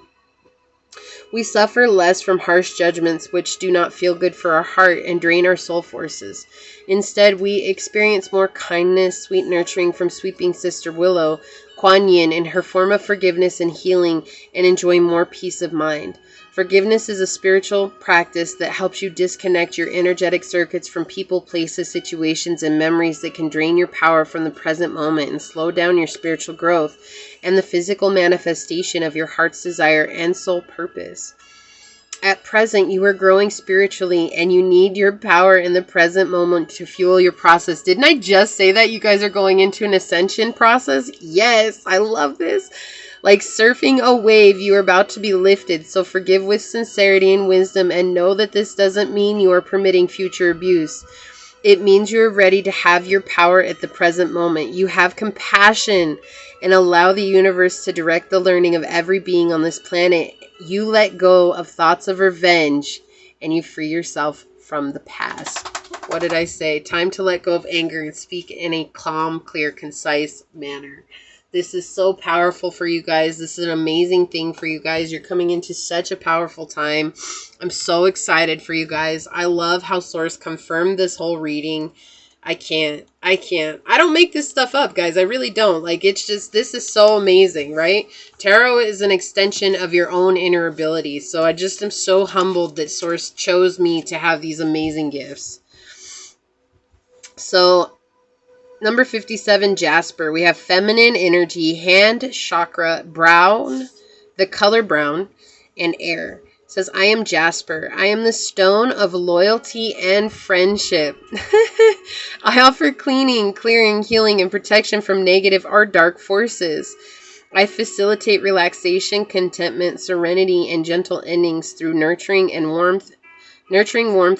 We suffer less from harsh judgments which do not feel good for our heart and drain our soul forces. Instead, we experience more kindness, sweet nurturing from Sweeping Sister Willow, Kuan Yin, in her form of forgiveness and healing, and enjoy more peace of mind. Forgiveness is a spiritual practice that helps you disconnect your energetic circuits from people, places, situations, and memories that can drain your power from the present moment and slow down your spiritual growth and the physical manifestation of your heart's desire and soul purpose. At present, you are growing spiritually, and you need your power in the present moment to fuel your process. Didn't I just say that you guys are going into an ascension process? Yes, I love this. Like surfing a wave, you are about to be lifted, so forgive with sincerity and wisdom, and know that this doesn't mean you are permitting future abuse. It means you are ready to have your power at the present moment. You have compassion and allow the universe to direct the learning of every being on this planet. You let go of thoughts of revenge, and you free yourself from the past. What did I say? Time to let go of anger and speak in a calm, clear, concise manner. This is so powerful for you guys. This is an amazing thing for you guys. You're coming into such a powerful time. I'm so excited for you guys. I love how Source confirmed this whole reading. I can't. I don't make this stuff up, guys. I really don't. Like, it's just, this is so amazing, right? Tarot is an extension of your own inner abilities. So I just am so humbled that Source chose me to have these amazing gifts. So, number 57, Jasper. We have feminine energy, hand chakra, brown, the color brown, and air. It says, I am Jasper. I am the stone of loyalty and friendship. I offer cleaning, clearing, healing, and protection from negative or dark forces. I facilitate relaxation, contentment, serenity, and gentle endings through nurturing warmth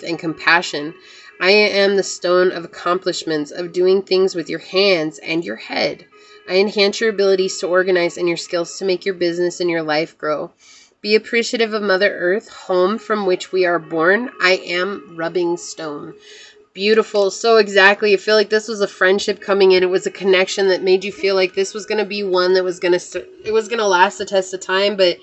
and compassion. I am the stone of accomplishments, of doing things with your hands and your head. I enhance your abilities to organize and your skills to make your business and your life grow. Be appreciative of Mother Earth, home from which we are born. I am rubbing stone. Beautiful. So exactly. I feel like this was a friendship coming in. It was a connection that made you feel like this was going to be one that was going to, it was going to last the test of time, but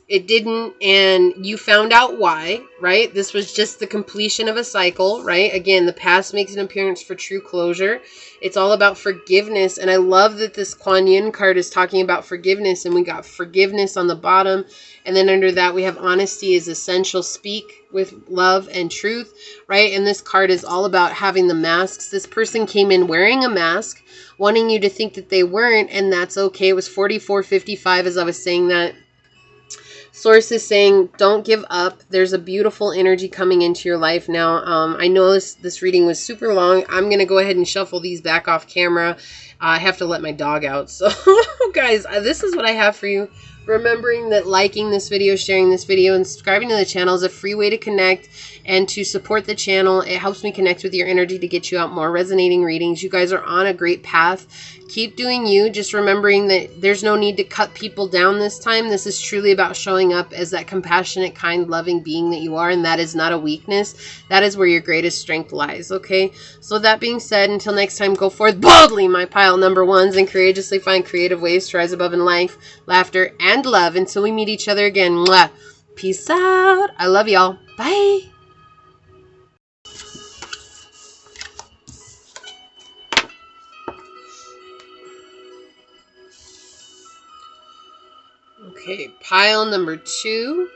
it didn't. And you found out why, right? This was just the completion of a cycle, right? Again, the past makes an appearance for true closure. It's all about forgiveness. And I love that this Kuan Yin card is talking about forgiveness, and we got forgiveness on the bottom. And then under that, we have honesty is essential. Speak with love and truth, right? And this card is all about having the masks. This person came in wearing a mask, wanting you to think that they weren't, and that's okay. It was 4455 as I was saying that. Source is saying, don't give up. There's a beautiful energy coming into your life now. I know this reading was super long. I'm going to go ahead and shuffle these back off camera. I have to let my dog out. So, guys, this is what I have for you. Remembering that liking this video, sharing this video, and subscribing to the channel is a free way to connect and to support the channel. It helps me connect with your energy to get you out more resonating readings. You guys are on a great path. Keep doing you. Just remembering that there's no need to cut people down this time. This is truly about showing up as that compassionate, kind, loving being that you are, and that is not a weakness. That is where your greatest strength lies, okay? So that being said, until next time, go forth boldly, my pile number ones, and courageously find creative ways to rise above in life, laughter, and love. Until we meet each other again. Mwah. Peace out. I love y'all. Bye. Okay, pile number 2.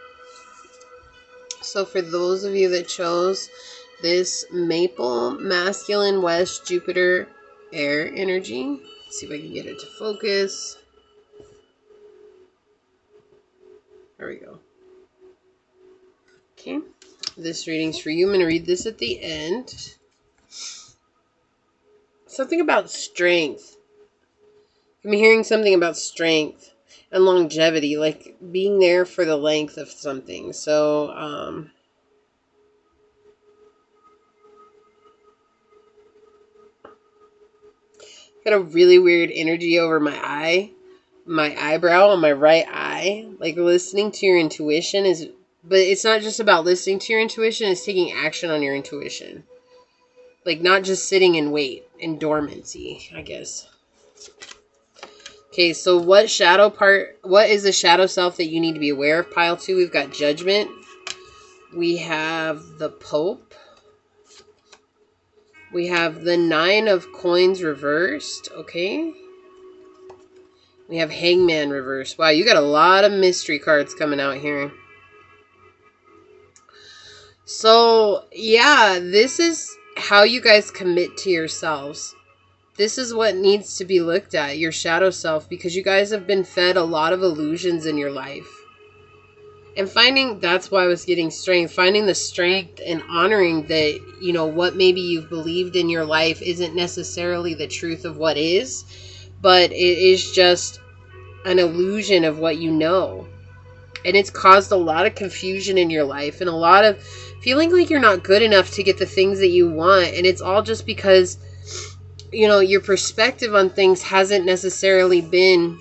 So for those of you that chose this Maple Masculine West Jupiter Air energy, let's see if I can get it to focus. There we go. Okay, this reading's for you. I'm going to read this at the end. Something about strength. I'm hearing something about strength and longevity, like being there for the length of something. So, got a really weird energy over my eyebrow on my right eye. Like listening to your intuition is, but it's not just about listening to your intuition, it's taking action on your intuition. Like not just sitting in wait and dormancy, I guess. Okay, so what is the shadow self that you need to be aware of? Pile 2, we've got Judgment. We have the Pope. We have the 9 of Coins reversed, okay? We have Hangman reversed. Wow, you got a lot of mystery cards coming out here. So, yeah, this is how you guys commit to yourselves. This is what needs to be looked at, your shadow self, because you guys have been fed a lot of illusions in your life. And that's why I was getting strength, finding the strength and honoring that, you know, what maybe you've believed in your life isn't necessarily the truth of what is, but it is just an illusion of what you know. And it's caused a lot of confusion in your life and a lot of feeling like you're not good enough to get the things that you want. And it's all just because, you know, your perspective on things hasn't necessarily been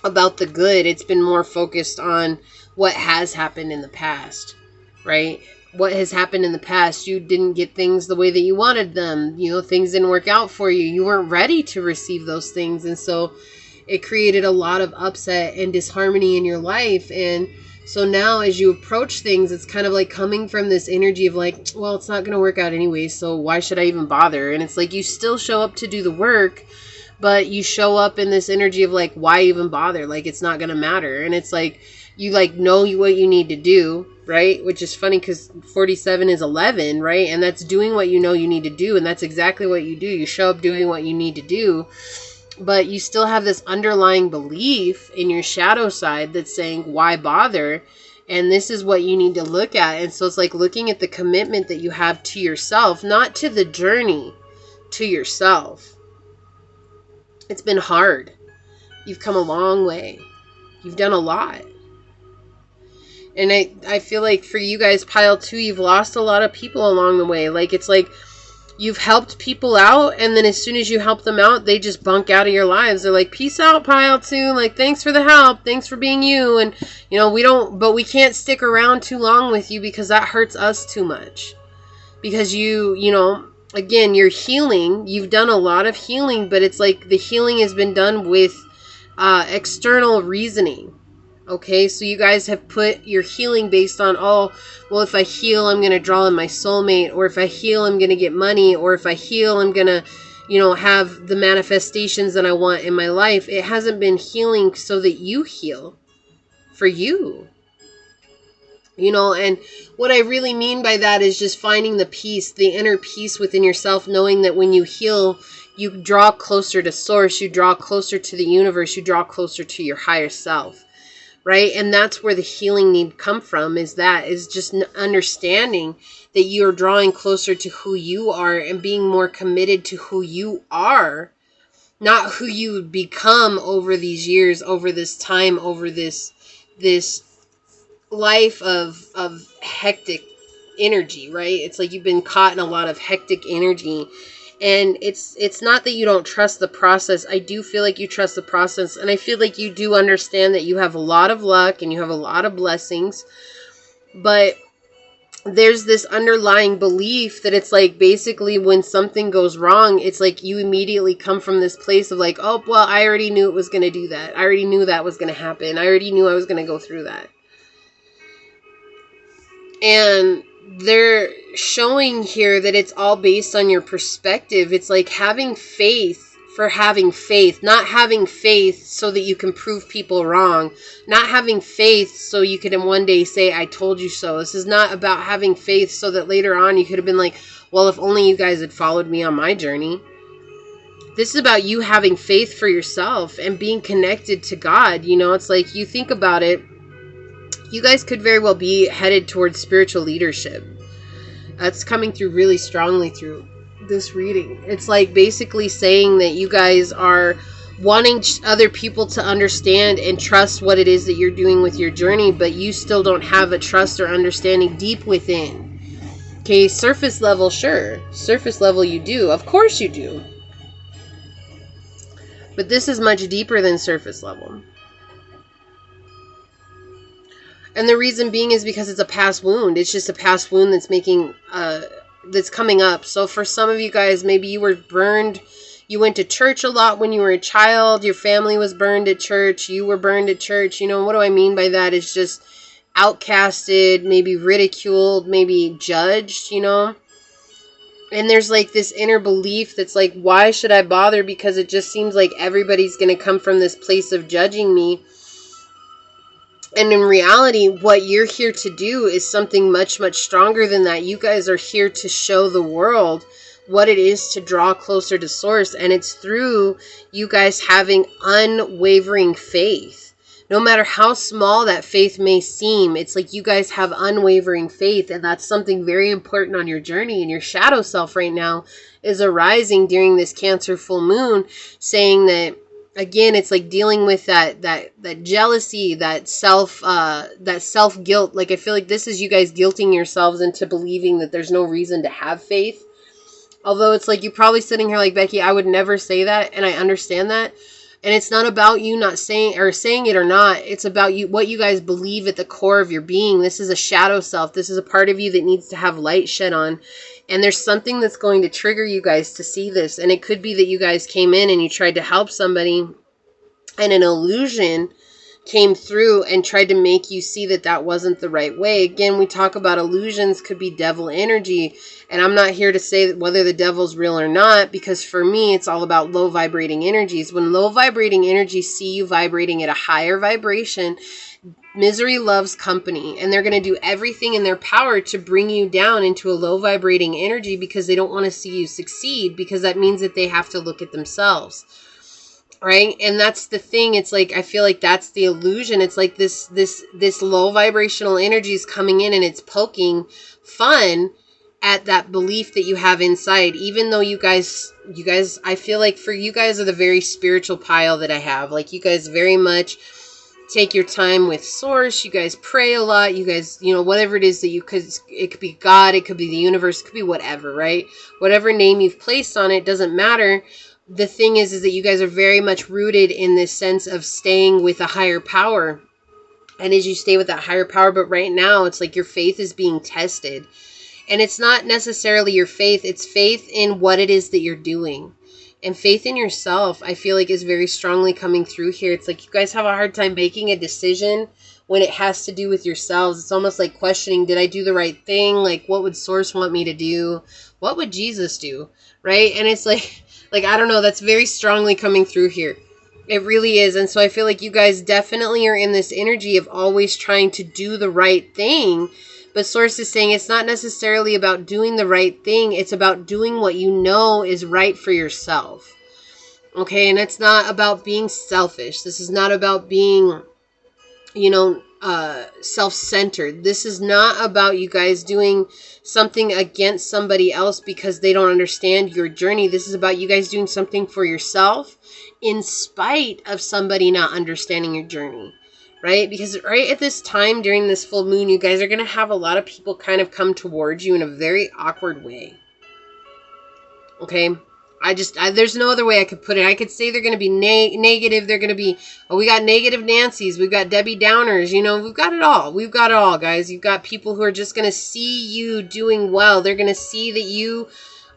about the good. It's been more focused on what has happened in the past, right? What has happened in the past. You didn't get things the way that you wanted them. You know, things didn't work out for you. You weren't ready to receive those things. And so it created a lot of upset and disharmony in your life. And so now as you approach things, it's kind of like coming from this energy of like, well, it's not going to work out anyway, so why should I even bother? And it's like you still show up to do the work, but you show up in this energy of like, why even bother? Like, it's not going to matter. And it's like, you like know what you need to do, right? Which is funny because 47 is 11, right? And that's doing what you know you need to do. And that's exactly what you do. You show up doing what you need to do. But you still have this underlying belief in your shadow side that's saying, why bother? And this is what you need to look at. And so it's like looking at the commitment that you have to yourself, not to the journey, to yourself. It's been hard. You've come a long way. You've done a lot. And I feel like for you guys, pile 2, you've lost a lot of people along the way. Like, it's like you've helped people out, and then as soon as you help them out, they just bunk out of your lives. They're like, peace out, pile 2. Like, thanks for the help. Thanks for being you. And, you know, we can't stick around too long with you because that hurts us too much. because you know, again, you're healing. You've done a lot of healing, but it's like the healing has been done with external reasoning. Okay, so you guys have put your healing based on, oh, well, if I heal, I'm going to draw in my soulmate, or if I heal, I'm going to get money, or if I heal, I'm going to, you know, have the manifestations that I want in my life. It hasn't been healing so that you heal for you. You know, and what I really mean by that is just finding the peace, the inner peace within yourself, knowing that when you heal, you draw closer to source, you draw closer to the universe, you draw closer to your higher self. Right? And that's where the healing need come from, is just understanding that you're drawing closer to who you are and being more committed to who you are, not who you become over these years, over this time, over this life of hectic energy, right? It's like you've been caught in a lot of hectic energy. And it's not that you don't trust the process. I do feel like you trust the process. And I feel like you do understand that you have a lot of luck and you have a lot of blessings. But there's this underlying belief that it's like basically when something goes wrong, it's like you immediately come from this place of like, oh, well, I already knew it was going to do that. I already knew that was going to happen. I already knew I was going to go through that. And they're showing here that it's all based on your perspective. It's like having faith for having faith, not having faith so that you can prove people wrong, not having faith so you could in one day say, I told you so. This is not about having faith so that later on you could have been like, well, if only you guys had followed me on my journey. This is about you having faith for yourself and being connected to God. You know, it's like you think about it. You guys could very well be headed towards spiritual leadership. That's coming through really strongly through this reading. It's like basically saying that you guys are wanting other people to understand and trust what it is that you're doing with your journey, but you still don't have a trust or understanding deep within. Okay, surface level, sure. Surface level you do. Of course you do. But this is much deeper than surface level. And the reason being is because it's a past wound. It's just a past wound that's that's coming up. So for some of you guys, maybe you were burned. You went to church a lot when you were a child. Your family was burned at church. You were burned at church. You know, what do I mean by that? It's just outcasted, maybe ridiculed, maybe judged, you know. And there's like this inner belief that's like, why should I bother? Because it just seems like everybody's going to come from this place of judging me. And in reality, what you're here to do is something much, much stronger than that. You guys are here to show the world what it is to draw closer to source. And it's through you guys having unwavering faith. No matter how small that faith may seem, it's like you guys have unwavering faith. And that's something very important on your journey. And your shadow self right now is arising during this Cancer full moon, saying that, again, it's like dealing with that jealousy, that self guilt. Like, I feel like this is you guys guilting yourselves into believing that there's no reason to have faith. Although it's like you're probably sitting here like, Becky, I would never say that, and I understand that. And it's not about you not saying it or not. It's about you, what you guys believe at the core of your being. This is a shadow self. This is a part of you that needs to have light shed on. And there's something that's going to trigger you guys to see this. And it could be that you guys came in and you tried to help somebody, and an illusion came through and tried to make you see that that wasn't the right way. Again, we talk about illusions could be devil energy. And I'm not here to say whether the devil's real or not, because for me, it's all about low vibrating energies. When low vibrating energies see you vibrating at a higher vibration, misery loves company, and they're going to do everything in their power to bring you down into a low vibrating energy because they don't want to see you succeed, because that means that they have to look at themselves. Right? And that's the thing. It's like, I feel like that's the illusion. It's like this low vibrational energy is coming in and it's poking fun at that belief that you have inside. Even though you guys, I feel like for you guys are the very spiritual pile that I have. Like, you guys very much take your time with source. You guys pray a lot. You guys, you know, whatever it is that you could, it could be God, it could be the universe, it could be whatever, right? Whatever name you've placed on it doesn't matter. The thing is that you guys are very much rooted in this sense of staying with a higher power. And as you stay with that higher power, but right now it's like your faith is being tested. And it's not necessarily your faith, it's faith in what it is that you're doing. And faith in yourself, I feel like, is very strongly coming through here. It's like you guys have a hard time making a decision when it has to do with yourselves. It's almost like questioning, did I do the right thing? Like, what would Source want me to do? What would Jesus do? Right? And it's like I don't know, that's very strongly coming through here. It really is. And so I feel like you guys definitely are in this energy of always trying to do the right thing. But Source is saying it's not necessarily about doing the right thing. It's about doing what you know is right for yourself. Okay? And it's not about being selfish. This is not about being, self-centered. This is not about you guys doing something against somebody else because they don't understand your journey. This is about you guys doing something for yourself in spite of somebody not understanding your journey. Right? Because right at this time during this full moon, you guys are going to have a lot of people kind of come towards you in a very awkward way. Okay? There's no other way I could put it. I could say they're going to be negative. They're going to be, we got negative Nancy's. We've got Debbie Downers. We've got it all. We've got it all, guys. You've got people who are just going to see you doing well. They're going to see that you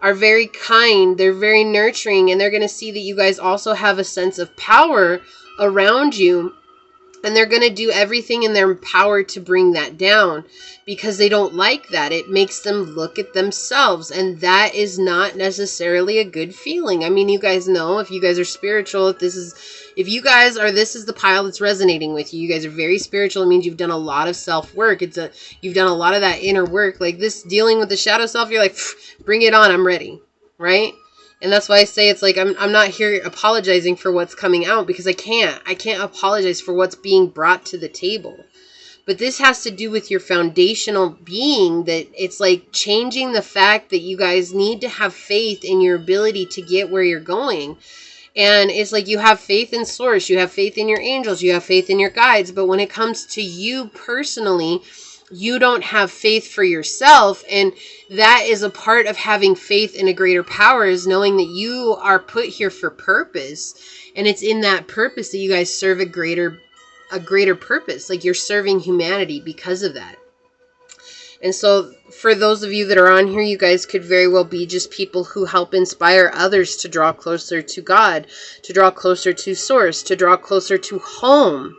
are very kind. They're very nurturing. And they're going to see that you guys also have a sense of power around you. And they're going to do everything in their power to bring that down because they don't like that. It makes them look at themselves. And that is not necessarily a good feeling. I mean, you guys know, if you guys are spiritual, this is the pile that's resonating with you. You guys are very spiritual. It means you've done a lot of self-work. You've done a lot of that inner work. Like this dealing with the shadow self, you're like, bring it on. I'm ready. Right? And that's why I say it's like I'm not here apologizing for what's coming out because I can't apologize for what's being brought to the table. But this has to do with your foundational being, that it's like changing the fact that you guys need to have faith in your ability to get where you're going. And it's like you have faith in Source, you have faith in your angels, you have faith in your guides. But when it comes to you personally, you don't have faith for yourself. And that is a part of having faith in a greater power, is knowing that you are put here for purpose. And it's in that purpose that you guys serve a greater purpose. Like you're serving humanity because of that. And so for those of you that are on here, you guys could very well be just people who help inspire others to draw closer to God, to draw closer to Source, to draw closer to home.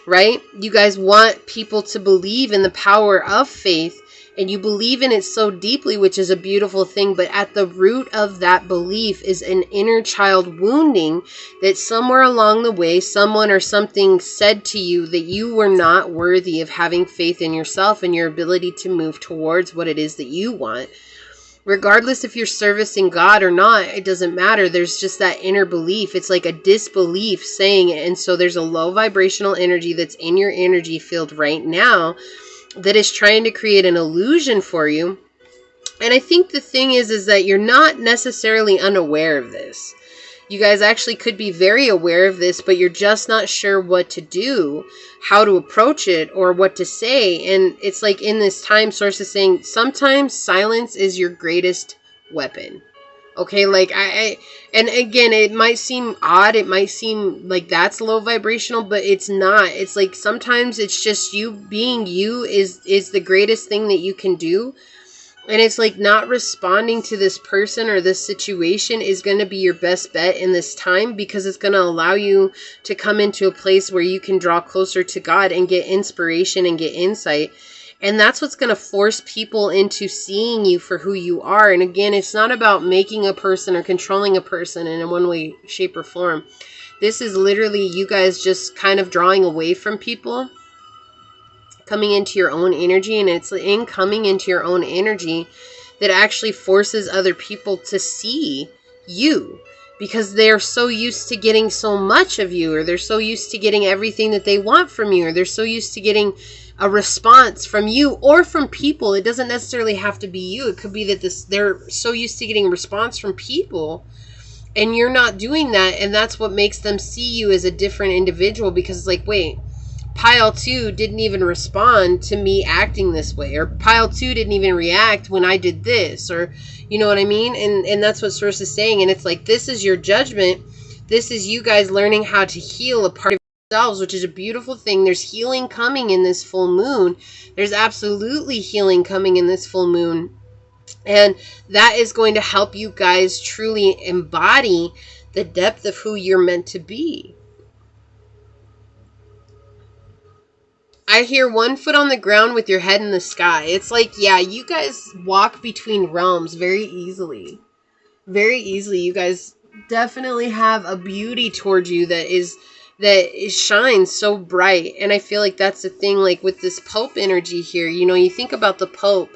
Right? You guys want people to believe in the power of faith, and you believe in it so deeply, which is a beautiful thing. But at the root of that belief is an inner child wounding that somewhere along the way, someone or something said to you that you were not worthy of having faith in yourself and your ability to move towards what it is that you want. Regardless if you're servicing God or not, it doesn't matter. There's just that inner belief. It's like a disbelief saying it. And so there's a low vibrational energy that's in your energy field right now that is trying to create an illusion for you. And I think the thing is that you're not necessarily unaware of this. You guys actually could be very aware of this, but you're just not sure what to do, how to approach it, or what to say. And it's like in this time, Source is saying sometimes silence is your greatest weapon. Okay, like and again, it might seem odd, it might seem like that's low vibrational, but it's not. It's like sometimes it's just you being you is the greatest thing that you can do. And it's like not responding to this person or this situation is going to be your best bet in this time, because it's going to allow you to come into a place where you can draw closer to God and get inspiration and get insight. And that's what's going to force people into seeing you for who you are. And again, it's not about making a person or controlling a person in one way, shape, or form. This is literally you guys just kind of drawing away from people, coming into your own energy. And it's in coming into your own energy that actually forces other people to see you, because they're so used to getting so much of you, or they're so used to getting everything that they want from you, or they're so used to getting a response from you or from people. It doesn't necessarily have to be you. It could be that they're so used to getting a response from people and you're not doing that. And that's what makes them see you as a different individual, because it's like, wait, Pile 2 didn't even respond to me acting this way, or Pile 2 didn't even react when I did this, or you know what I mean? And that's what Source is saying. And it's like, this is your judgment. This is you guys learning how to heal a part of themselves, which is a beautiful thing. There's healing coming in this full moon. There's absolutely healing coming in this full moon. And that is going to help you guys truly embody the depth of who you're meant to be. I hear 1 foot on the ground with your head in the sky. It's like, yeah, you guys walk between realms very easily. Very easily. You guys definitely have a beauty towards you that shines so bright. And I feel like that's the thing, like with this Pope energy here. You know, you think about the Pope.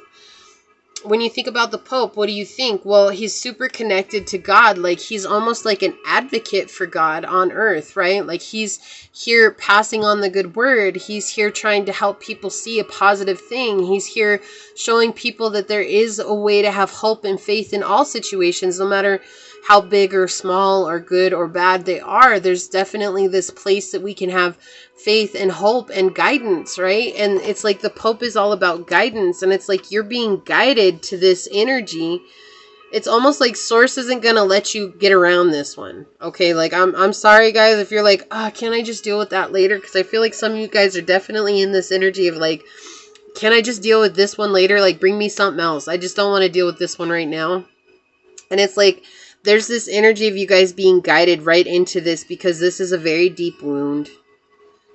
When you think about the Pope, what do you think? Well, he's super connected to God. Like, he's almost like an advocate for God on earth, right? Like, he's here passing on the good word. He's here trying to help people see a positive thing. He's here showing people that there is a way to have hope and faith in all situations, no matter how big or small or good or bad they are. There's definitely this place that we can have faith and hope and guidance, right? And it's like the Pope is all about guidance, and it's like you're being guided to this energy. It's almost like Source isn't gonna let you get around this one. Okay, like I'm sorry guys if you're like, can I just deal with that later? Because I feel like some of you guys are definitely in this energy of like, can I just deal with this one later? Like, bring me something else. I just don't want to deal with this one right now. And it's like there's this energy of you guys being guided right into this, because this is a very deep wound.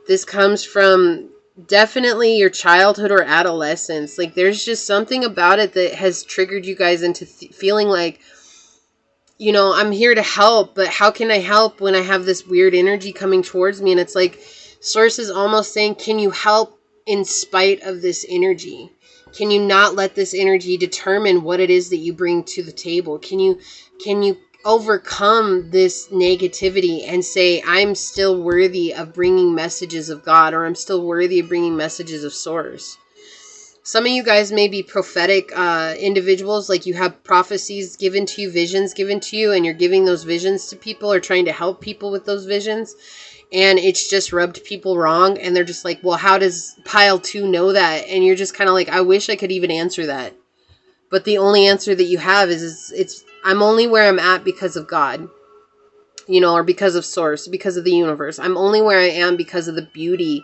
This comes from definitely your childhood or adolescence. Like, there's just something about it that has triggered you guys into feeling like, you know, I'm here to help, but how can I help when I have this weird energy coming towards me? And it's like Source is almost saying, can you help in spite of this energy? Can you not let this energy determine what it is that you bring to the table? Can you overcome this negativity and say, I'm still worthy of bringing messages of God, or I'm still worthy of bringing messages of Source? Some of you guys may be prophetic individuals, like you have prophecies given to you, visions given to you, and you're giving those visions to people or trying to help people with those visions. And it's just rubbed people wrong. And they're just like, well, how does pile 2 know that? And you're just kind of like, I wish I could even answer that. But the only answer that you have is I'm only where I'm at because of God, you know, or because of Source, because of the universe. I'm only where I am because of the beauty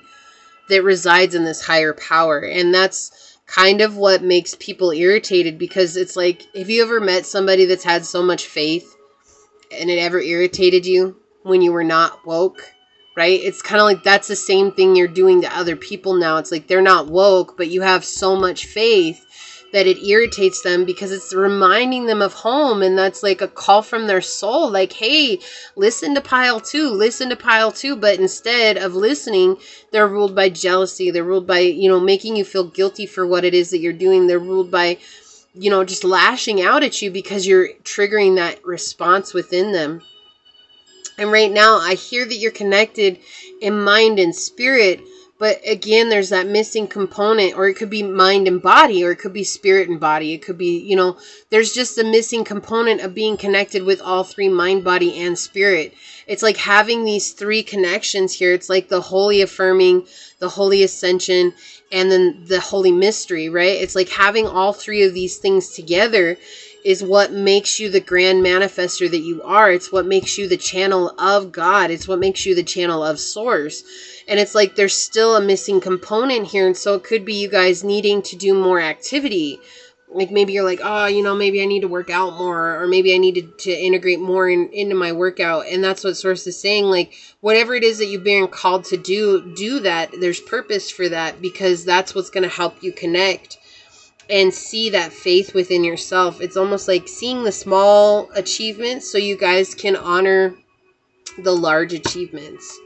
that resides in this higher power. And that's kind of what makes people irritated, because it's like, have you ever met somebody that's had so much faith and it ever irritated you when you were not woke? Right? It's kind of like that's the same thing you're doing to other people now. It's like they're not woke, but you have so much faith that it irritates them, because it's reminding them of home. And that's like a call from their soul. Like, hey, listen to pile 2, listen to pile 2. But instead of listening, they're ruled by jealousy. They're ruled by, you know, making you feel guilty for what it is that you're doing. They're ruled by, you know, just lashing out at you because you're triggering that response within them. And right now, I hear that you're connected in mind and spirit. But again, there's that missing component, or it could be mind and body, or it could be spirit and body. It could be, you know, there's just a missing component of being connected with all 3, mind, body, and spirit. It's like having these 3 connections here. It's like the holy affirming, the holy ascension, and then the holy mystery, right? It's like having all 3 of these things together is what makes you the grand manifester that you are. It's what makes you the channel of God. It's what makes you the channel of Source. And it's like there's still a missing component here. And so it could be you guys needing to do more activity. Like maybe you're like, oh, you know, maybe I need to work out more, or maybe I needed to integrate more into my workout. And that's what Source is saying. Like, whatever it is that you've been called to do that. There's purpose for that, because that's what's going to help you connect and see that faith within yourself. It's almost like seeing the small achievements so you guys can honor the large achievements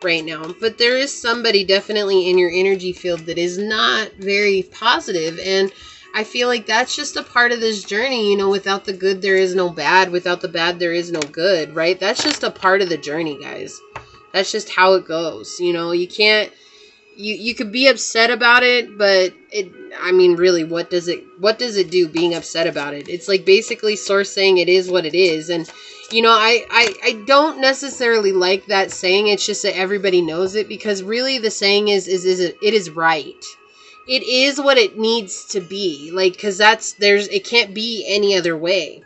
right now. But there is somebody definitely in your energy field that is not very positive, and I feel like that's just a part of this journey. You know, without the good there is no bad, without the bad there is no good, right? That's just a part of the journey, guys. That's just how it goes. You know, you can't, you could be upset about it, but I mean, really, what does it do being upset about it? It's like basically Source saying it is what it is. And you know, I don't necessarily like that saying. It's just that everybody knows it, because really the saying is it is right. It is what it needs to be. Like, because it can't be any other way.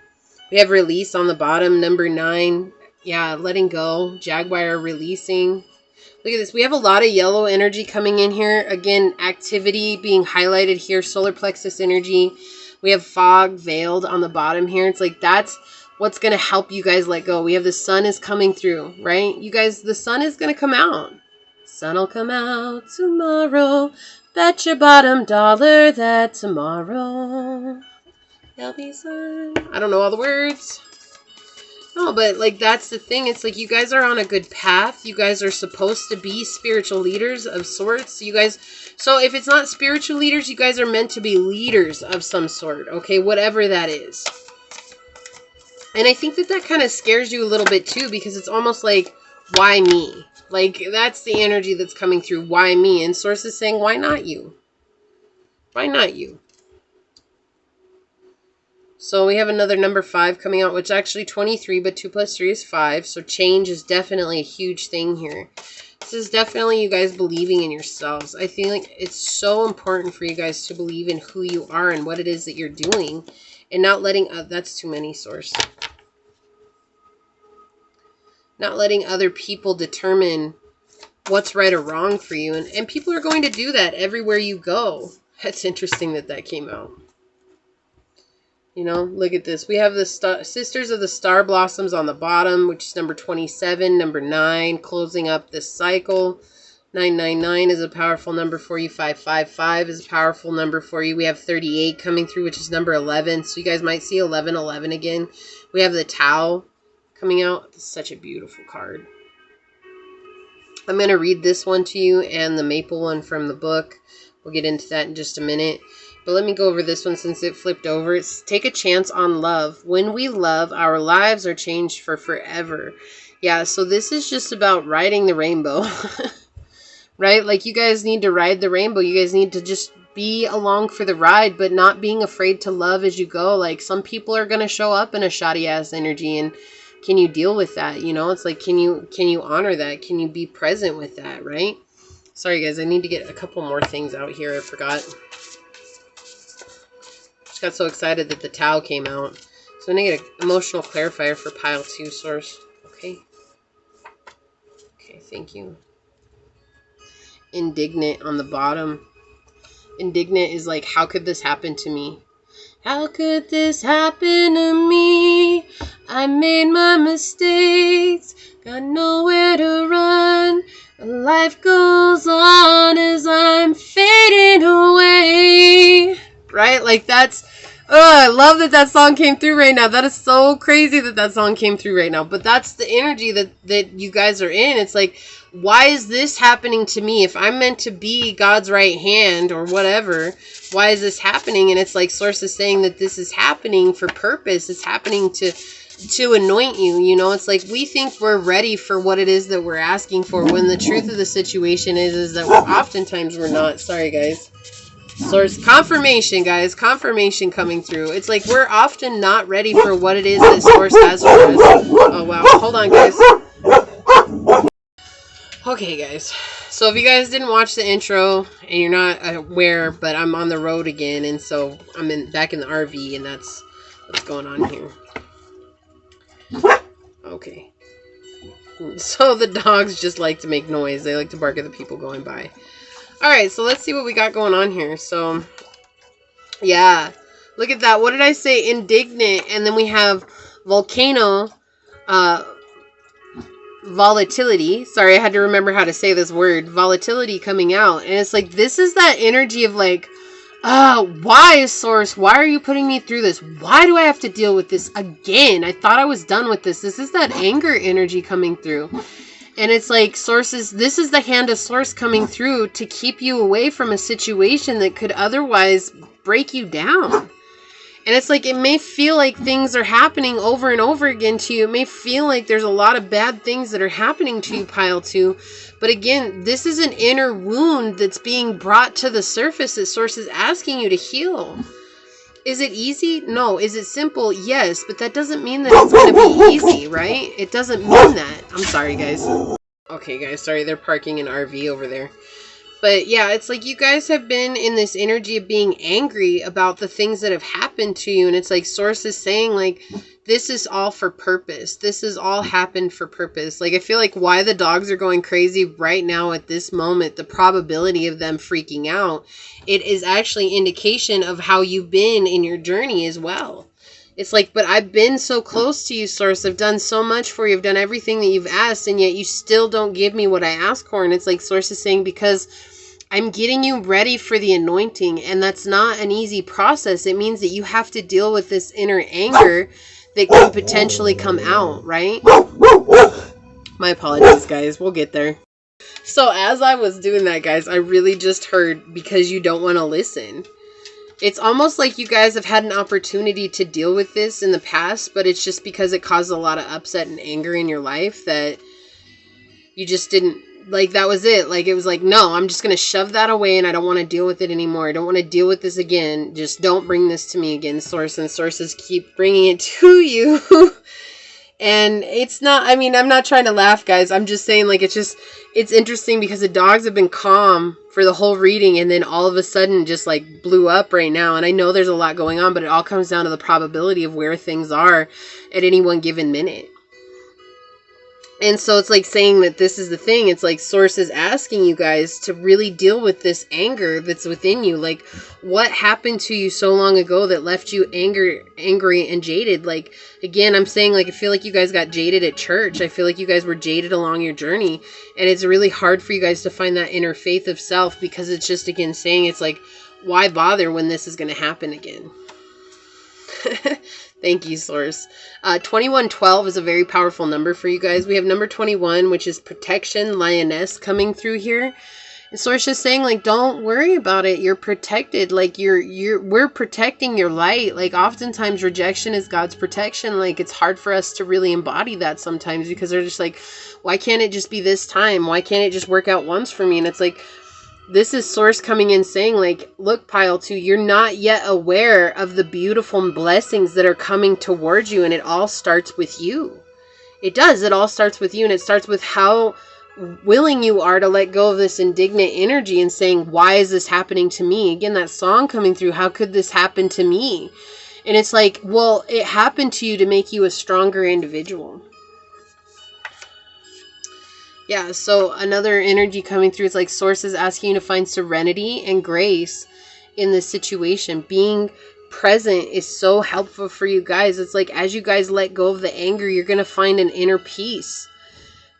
We have release on the bottom, number 9. Yeah, letting go. Jaguar releasing. Look at this. We have a lot of yellow energy coming in here. Again, activity being highlighted here. Solar plexus energy. We have fog veiled on the bottom here. It's like that's what's going to help you guys let go. We have the sun is coming through, right? You guys, the sun is going to come out. Sun will come out tomorrow. Bet your bottom dollar that tomorrow there'll be sun. I don't know all the words. No, but like that's the thing. It's like you guys are on a good path. You guys are supposed to be spiritual leaders of sorts. You guys, so if it's not spiritual leaders, you guys are meant to be leaders of some sort. Okay, whatever that is. And I think that that kind of scares you a little bit too, because it's almost like, why me? Like that's the energy that's coming through. Why me? And Source is saying, why not you? Why not you? So we have another number 5 coming out, which actually 23, but 2 plus 3 is 5. So change is definitely a huge thing here. This is definitely you guys believing in yourselves. I feel like it's so important for you guys to believe in who you are and what it is that you're doing. And not letting, that's too many, Source. Not letting other people determine what's right or wrong for you. And people are going to do that everywhere you go. That's interesting that that came out. You know, look at this. We have the Sisters of the Star Blossoms on the bottom, which is number 27, number 9, closing up this cycle. 999 is a powerful number for you. 555 is a powerful number for you. We have 38 coming through, which is number 11. So you guys might see 1111 again. We have the Tau coming out. It's such a beautiful card. I'm going to read this one to you and the Maple one from the book. We'll get into that in just a minute. But let me go over this one since it flipped over. It's take a chance on love. When we love, our lives are changed for forever. Yeah, so this is just about riding the rainbow. Right? Like you guys need to ride the rainbow. You guys need to just be along for the ride, but not being afraid to love as you go. Like some people are going to show up in a shoddy ass energy, and can you deal with that? You know, it's like, can you honor that? Can you be present with that? Right? Sorry guys, I need to get a couple more things out here. I forgot. Just got so excited that the Tau came out. So I'm going to get an emotional clarifier for pile 2, Source. Okay. Okay, thank you. Indignant on the bottom. Indignant is like, how could this happen to me? How could this happen to me? I made my mistakes. Got nowhere to run. Life goes on as I'm fading away. Right? Like that's, I love that that song came through right now. That is so crazy that that song came through right now. But that's the energy that you guys are in. It's like, why is this happening to me? If I'm meant to be God's right hand or whatever, why is this happening? And it's like Source is saying that this is happening for purpose. It's happening to anoint you. You know, it's like we think we're ready for what it is that we're asking for, when the truth of the situation is that oftentimes we're not. Sorry, guys. Source confirmation, guys. Confirmation coming through. It's like we're often not ready for what it is that Source has for us. Oh, wow. Hold on, guys. Okay, guys. So if you guys didn't watch the intro and you're not aware, but I'm on the road again, and so I'm back in the RV, and that's what's going on here. Okay. So the dogs just like to make noise. They like to bark at the people going by. Alright, so let's see what we got going on here. So, yeah. Look at that. What did I say? Indignant. And then we have volcano, volatility. Sorry, I had to remember how to say this word. Volatility coming out. And it's like, this is that energy of like, why, Source? Why are you putting me through this? Why do I have to deal with this again? I thought I was done with this. This is that anger energy coming through. And it's like this is the hand of Source coming through to keep you away from a situation that could otherwise break you down. And it's like, it may feel like things are happening over and over again to you. It may feel like there's a lot of bad things that are happening to you, pile 2. But again, this is an inner wound that's being brought to the surface that Source is asking you to heal. Is it easy? No. Is it simple? Yes. But that doesn't mean that it's going to be easy, right? It doesn't mean that. I'm sorry, guys. Okay, guys. Sorry, they're parking an RV over there. But yeah, it's like you guys have been in this energy of being angry about the things that have happened to you. And it's like Source is saying, like, this is all for purpose. This has all happened for purpose. Like, I feel like why the dogs are going crazy right now at this moment, the probability of them freaking out, it is actually indication of how you've been in your journey as well. It's like, but I've been so close to you, Source. I've done so much for you. I've done everything that you've asked, and yet you still don't give me what I ask for. And it's like Source is saying, because I'm getting you ready for the anointing, and that's not an easy process. It means that you have to deal with this inner anger that can potentially come out, right? My apologies, guys. We'll get there. So as I was doing that, guys, I really just heard, because you don't want to listen. It's almost like you guys have had an opportunity to deal with this in the past, but it's just because it caused a lot of upset and anger in your life that you just didn't, like, that was it. Like, it was like, no, I'm just going to shove that away and I don't want to deal with it anymore. I don't want to deal with this again. Just don't bring this to me again, Source. And Sources keep bringing it to you. And it's not, I mean, I'm not trying to laugh, guys. I'm just saying, like, it's interesting because the dogs have been calm for the whole reading, and then all of a sudden just, like, blew up right now. And I know there's a lot going on, but it all comes down to the probability of where things are at any one given minute. And so it's like saying that this is the thing. It's like Source is asking you guys to really deal with this anger that's within you. Like, what happened to you so long ago that left you angry and jaded? Like, again, I'm saying, like, I feel like you guys got jaded at church. I feel like you guys were jaded along your journey. And it's really hard for you guys to find that inner faith of self, because it's just, again, saying it's like, why bother when this is going to happen again? Thank you, Source. 2112 is a very powerful number for you guys. We have number 21, which is protection, lioness, coming through here. And Source is saying, like, don't worry about it. You're protected. Like, we're protecting your light. Like, oftentimes rejection is God's protection. Like, it's hard for us to really embody that sometimes, because they're just like, why can't it just be this time? Why can't it just work out once for me? And it's like, this is Source coming in saying, like, look, Pile 2, you're not yet aware of the beautiful blessings that are coming towards you, and it all starts with you. It does. It all starts with you, and it starts with how willing you are to let go of this indignant energy and saying, why is this happening to me? Again, that song coming through, how could this happen to me? And it's like, well, it happened to you to make you a stronger individual. Yeah, so another energy coming through is like Source is asking you to find serenity and grace in this situation. Being present is so helpful for you guys. It's like, as you guys let go of the anger, you're going to find an inner peace.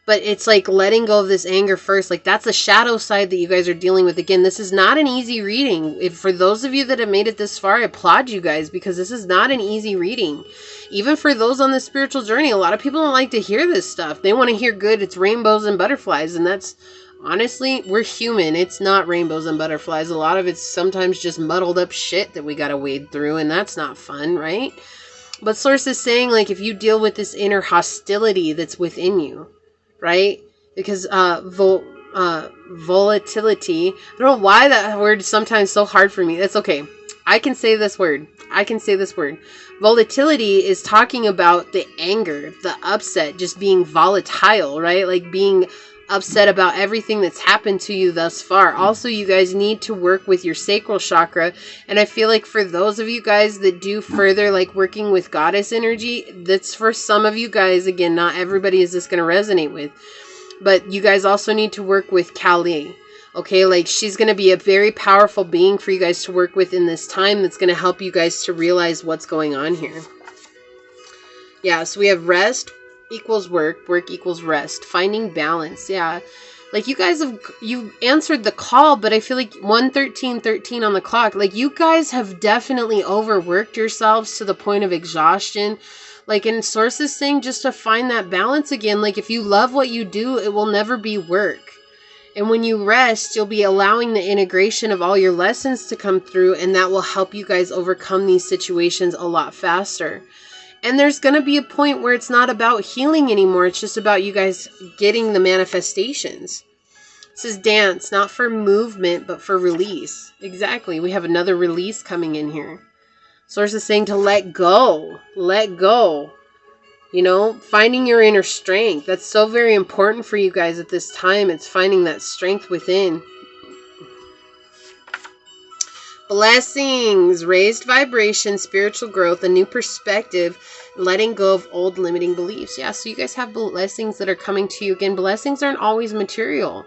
But it's like letting go of this anger first. Like, that's the shadow side that you guys are dealing with. Again, this is not an easy reading. For those of you that have made it this far, I applaud you guys, because this is not an easy reading. Even for those on the spiritual journey, a lot of people don't like to hear this stuff. They want to hear good. It's rainbows and butterflies. And that's, honestly, we're human. It's not rainbows and butterflies. A lot of it's sometimes just muddled up shit that we got to wade through. And that's not fun, right? But Source is saying, like, if you deal with this inner hostility that's within you, right? Because volatility, I don't know why that word is sometimes so hard for me. That's okay. I can say this word. Volatility is talking about the anger, the upset, just being volatile, right? Like being upset about everything that's happened to you thus far. Also, you guys need to work with your sacral chakra. And I feel like for those of you guys that do further, like working with goddess energy, that's for some of you guys. Again, not everybody is this going to resonate with, but you guys also need to work with Kali. Okay, like she's going to be a very powerful being for you guys to work with in this time, that's going to help you guys to realize what's going on here. Yeah, so we have rest equals work, work equals rest, finding balance. Yeah, like you guys you answered the call, but I feel like 1:13:13 on the clock, like you guys have definitely overworked yourselves to the point of exhaustion. Like, in Source is saying just to find that balance again. Like, if you love what you do, it will never be work. And when you rest, you'll be allowing the integration of all your lessons to come through, and that will help you guys overcome these situations a lot faster. And there's going to be a point where it's not about healing anymore. It's just about you guys getting the manifestations. This is dance, not for movement, but for release. Exactly. We have another release coming in here. Source is saying to let go. Let go. You know, finding your inner strength. That's so very important for you guys at this time. It's finding that strength within. Blessings, raised vibration, spiritual growth, a new perspective, letting go of old limiting beliefs. Yeah, so you guys have blessings that are coming to you. Again, blessings aren't always material.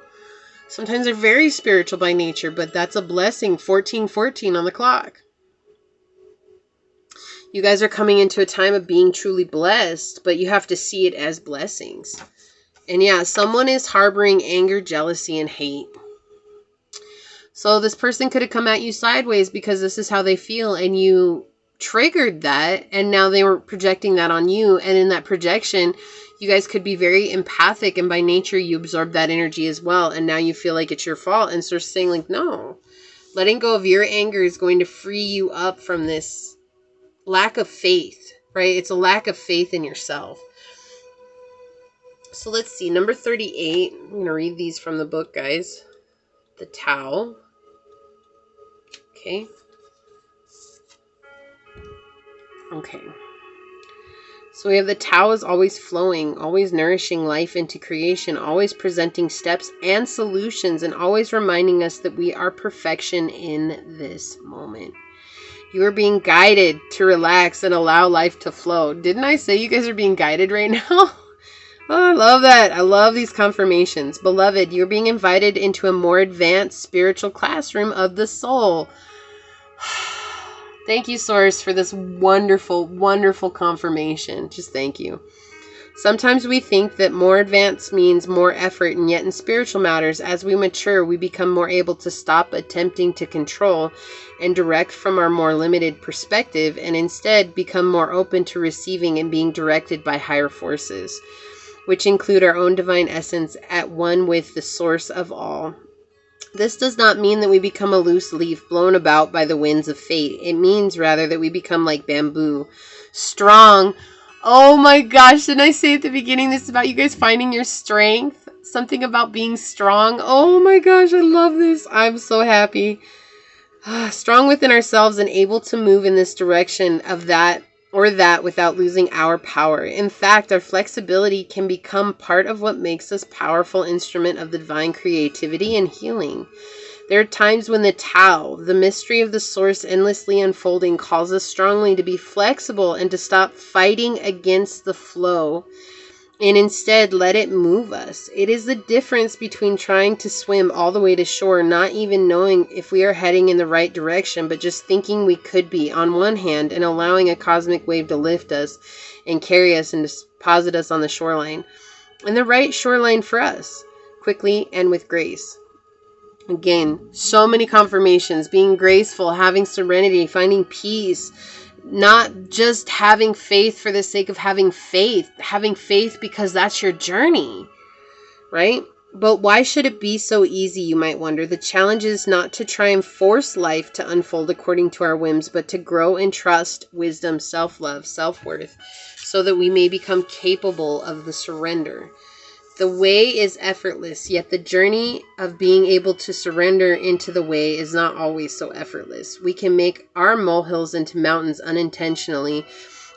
Sometimes they're very spiritual by nature, but that's a blessing. 1414 on the clock. You guys are coming into a time of being truly blessed, but you have to see it as blessings. And yeah, someone is harboring anger, jealousy, and hate. So this person could have come at you sideways because this is how they feel, and you triggered that, and now they were projecting that on you. And in that projection, you guys could be very empathic, and by nature you absorb that energy as well, and now you feel like it's your fault. And so they're saying like, no, letting go of your anger is going to free you up from this lack of faith, right? It's a lack of faith in yourself. So let's see, number 38. I'm going to read these from the book, guys. The Tao. Okay. Okay. So we have the Tao is always flowing, always nourishing life into creation, always presenting steps and solutions, and always reminding us that we are perfection in this moment. You are being guided to relax and allow life to flow. Didn't I say you guys are being guided right now? Oh, I love that. I love these confirmations. Beloved, you're being invited into a more advanced spiritual classroom of the soul. Thank you, Source, for this wonderful, wonderful confirmation. Just thank you. Sometimes we think that more advanced means more effort, and yet in spiritual matters, as we mature, we become more able to stop attempting to control and direct from our more limited perspective, and instead become more open to receiving and being directed by higher forces, which include our own divine essence at one with the source of all. This does not mean that we become a loose leaf blown about by the winds of fate. It means rather that we become like bamboo, strong. Oh my gosh, didn't I say at the beginning this is about you guys finding your strength? Something about being strong. Oh my gosh, I love this. I'm so happy. Strong within ourselves and able to move in this direction of that or that without losing our power. In fact, our flexibility can become part of what makes us powerful instrument of the divine creativity and healing. There are times when the Tao, the mystery of the source endlessly unfolding, calls us strongly to be flexible and to stop fighting against the flow and instead let it move us. It is the difference between trying to swim all the way to shore, not even knowing if we are heading in the right direction, but just thinking we could be on one hand, and allowing a cosmic wave to lift us and carry us and deposit us on the shoreline. And the right shoreline for us, quickly and with grace. Again, so many confirmations, being graceful, having serenity, finding peace, not just having faith for the sake of having faith because that's your journey, right? But why should it be so easy, you might wonder? The challenge is not to try and force life to unfold according to our whims, but to grow in trust, wisdom, self-love, self-worth, so that we may become capable of the surrender. The way is effortless, yet the journey of being able to surrender into the way is not always so effortless. We can make our molehills into mountains unintentionally,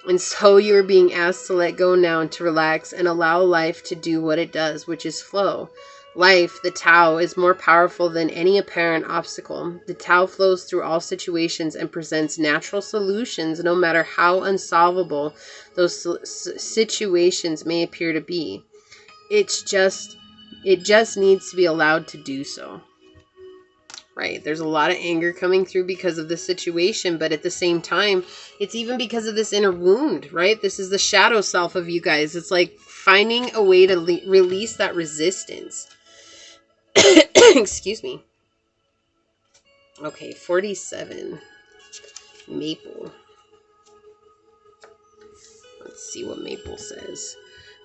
and so you're being asked to let go now and to relax and allow life to do what it does, which is flow. Life, the Tao, is more powerful than any apparent obstacle. The Tao flows through all situations and presents natural solutions, no matter how unsolvable those situations may appear to be. It just needs to be allowed to do so. Right? There's a lot of anger coming through because of this situation, but at the same time, it's even because of this inner wound, right? This is the shadow self of you guys. It's like finding a way to release that resistance. Excuse me. Okay, 47. Maple. Let's see what Maple says.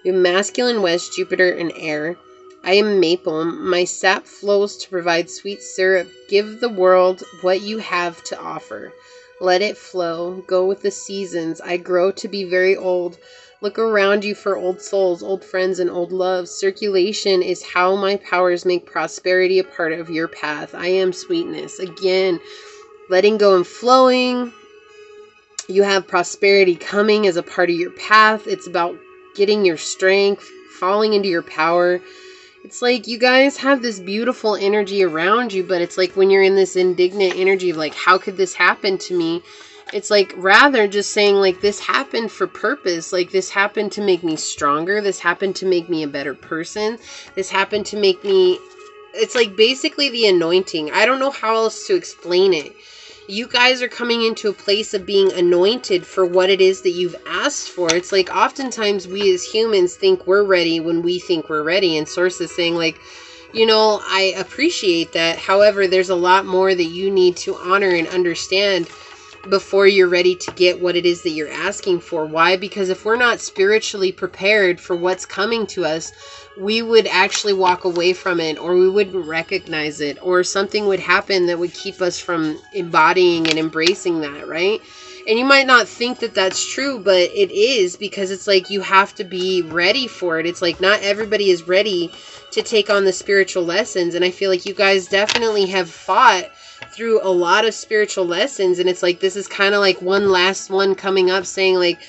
We have masculine West, Jupiter, and air. I am Maple. My sap flows to provide sweet syrup. Give the world what you have to offer. Let it flow. Go with the seasons. I grow to be very old. Look around you for old souls, old friends, and old loves. Circulation is how my powers make prosperity a part of your path. I am sweetness. Again, letting go and flowing. You have prosperity coming as a part of your path. It's about getting your strength, falling into your power. It's like you guys have this beautiful energy around you, but it's like when you're in this indignant energy of like, how could this happen to me? It's like rather just saying like, this happened for purpose. Like this happened to make me stronger. This happened to make me a better person. This happened to make me, it's like basically the anointing. I don't know how else to explain it. You guys are coming into a place of being anointed for what it is that you've asked for. It's like oftentimes we as humans think we're ready when we think we're ready. And Source is saying like, you know, I appreciate that. However, there's a lot more that you need to honor and understand before you're ready to get what it is that you're asking for. Why? Because if we're not spiritually prepared for what's coming to us, we would actually walk away from it, or we wouldn't recognize it, or something would happen that would keep us from embodying and embracing that, right? And you might not think that that's true, but it is, because it's like you have to be ready for it. It's like not everybody is ready to take on the spiritual lessons. And I feel like you guys definitely have fought through a lot of spiritual lessons. And it's like, this is kind of like one last one coming up saying like,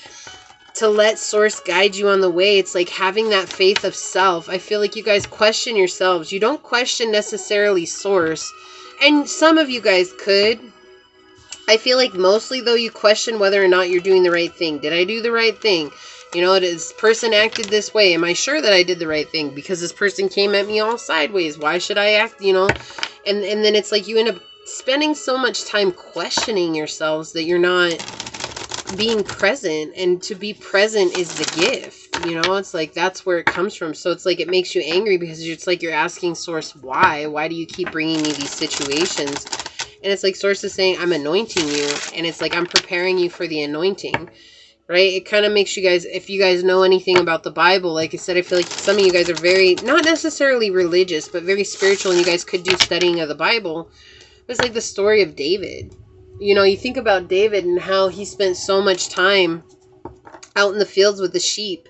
to let Source guide you on the way. It's like having that faith of self. I feel like you guys question yourselves. You don't question necessarily Source. And some of you guys could. I feel like mostly though you question whether or not you're doing the right thing. Did I do the right thing? You know, this person acted this way. Am I sure that I did the right thing? Because this person came at me all sideways. Why should I act, you know? And then it's like you end up spending so much time questioning yourselves that you're not being present. And to be present is the gift, you know. It's like that's where it comes from. So it's like it makes you angry because it's like you're asking Source, why do you keep bringing me these situations? And it's like Source is saying, I'm anointing you, and it's like I'm preparing you for the anointing, right? It kind of makes you guys, if you guys know anything about the Bible, like I said, I feel like some of you guys are very, not necessarily religious, but very spiritual, and you guys could do studying of the Bible. It's like the story of David. You know, you think about David and how he spent so much time out in the fields with the sheep.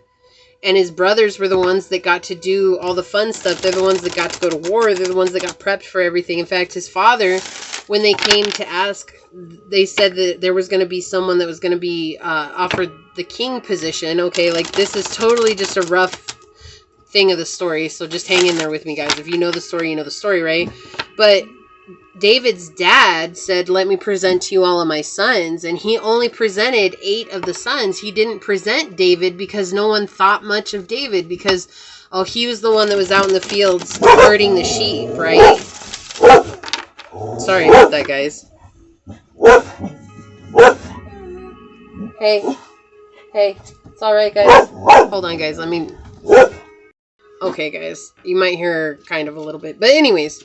And his brothers were the ones that got to do all the fun stuff. They're the ones that got to go to war. They're the ones that got prepped for everything. In fact, his father, when they came to ask, they said that there was going to be someone that was going to be offered the king position. Okay, like this is totally just a rough thing of the story. So just hang in there with me, guys. If you know the story, you know the story, right? But David's dad said, let me present to you all of my sons. And he only presented 8 of the sons. He didn't present David because no one thought much of David because, oh, he was the one that was out in the fields herding the sheep, right? Sorry about that, guys. Hey, it's all right, guys. Hold on, guys. Okay, guys. You might hear kind of a little bit. But anyways,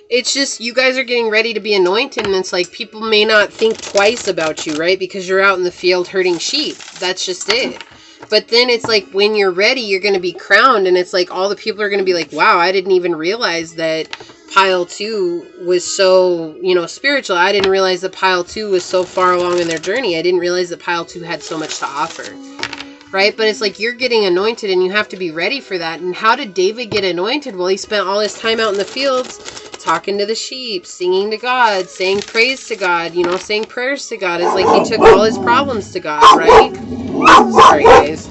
it's just you guys are getting ready to be anointed, and it's like people may not think twice about you, right? Because you're out in the field herding sheep. That's just it. But then it's like when you're ready, you're going to be crowned, and it's like all the people are going to be like, wow, I didn't even realize that Pile 2 was so, you know, spiritual. I didn't realize that Pile 2 was so far along in their journey. I didn't realize that Pile 2 had so much to offer. Right? But it's like you're getting anointed and you have to be ready for that. And how did David get anointed? Well, he spent all his time out in the fields talking to the sheep, singing to God, saying praise to God, you know, saying prayers to God. It's like he took all his problems to God, right? Sorry, guys.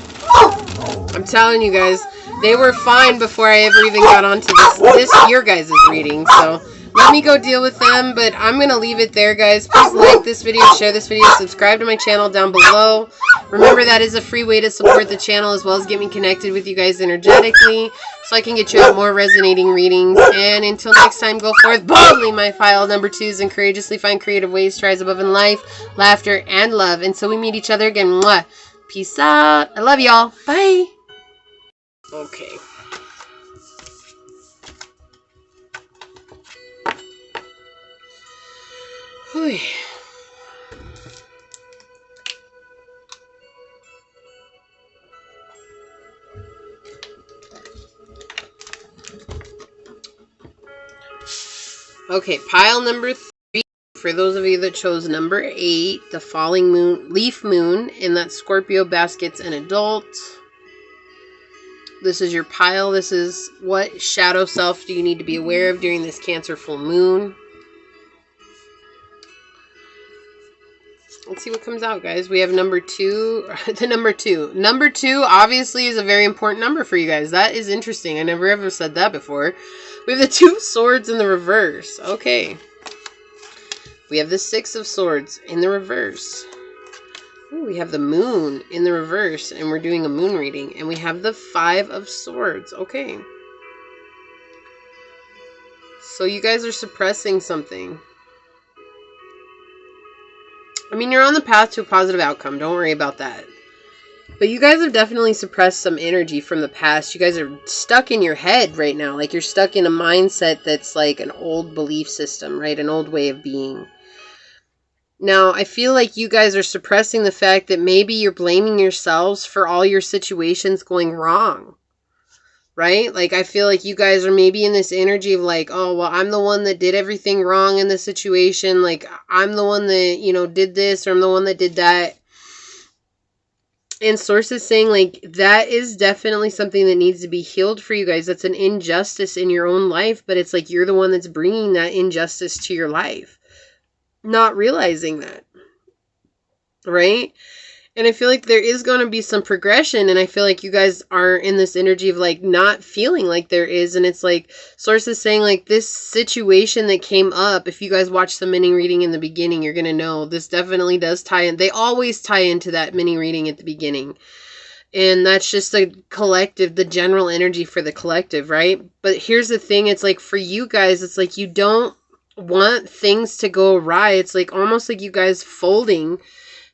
I'm telling you guys, they were fine before I ever even got onto this your guys' reading. So let me go deal with them, but I'm going to leave it there, guys. Please like this video, share this video, subscribe to my channel down below. Remember, that is a free way to support the channel as well as get me connected with you guys energetically so I can get you out more resonating readings. And until next time, go forth boldly, my file number 2s, and courageously find creative ways to rise above in life, laughter, and love. Until we meet each other again, mwah. Peace out. I love y'all. Bye. Okay. Whew. Okay, pile number 3. For those of you that chose number 8, the falling moon, leaf moon, and that's Scorpio, baskets, and adult. This is your pile. This is what shadow self do you need to be aware of during this Cancer full moon. Let's see what comes out, guys. We have number 2. The number 2. Number 2 obviously is a very important number for you guys. That is interesting. I never ever said that before. We have the 2 of Swords in the reverse. Okay. We have the 6 of Swords in the reverse. Ooh, we have the Moon in the reverse, and we're doing a moon reading. And we have the 5 of Swords. Okay. So you guys are suppressing something. I mean, you're on the path to a positive outcome. Don't worry about that. But you guys have definitely suppressed some energy from the past. You guys are stuck in your head right now. Like, you're stuck in a mindset that's like an old belief system, right? An old way of being. Now, I feel like you guys are suppressing the fact that maybe you're blaming yourselves for all your situations going wrong. Right? Like, I feel like you guys are maybe in this energy of like, oh, well, I'm the one that did everything wrong in the situation. Like, I'm the one that, you know, did this, or I'm the one that did that. And Source is saying, like, that is definitely something that needs to be healed for you guys. That's an injustice in your own life, but it's like you're the one that's bringing that injustice to your life. Not realizing that. Right? And I feel like there is going to be some progression, and I feel like you guys are in this energy of like not feeling like there is. And it's like Source is saying, like, this situation that came up, if you guys watch the mini reading in the beginning, you're going to know this definitely does tie in. They always tie into that mini reading at the beginning. And that's just the collective, the general energy for the collective, right? But here's the thing. It's like for you guys, it's like you don't want things to go awry. It's like almost like you guys folding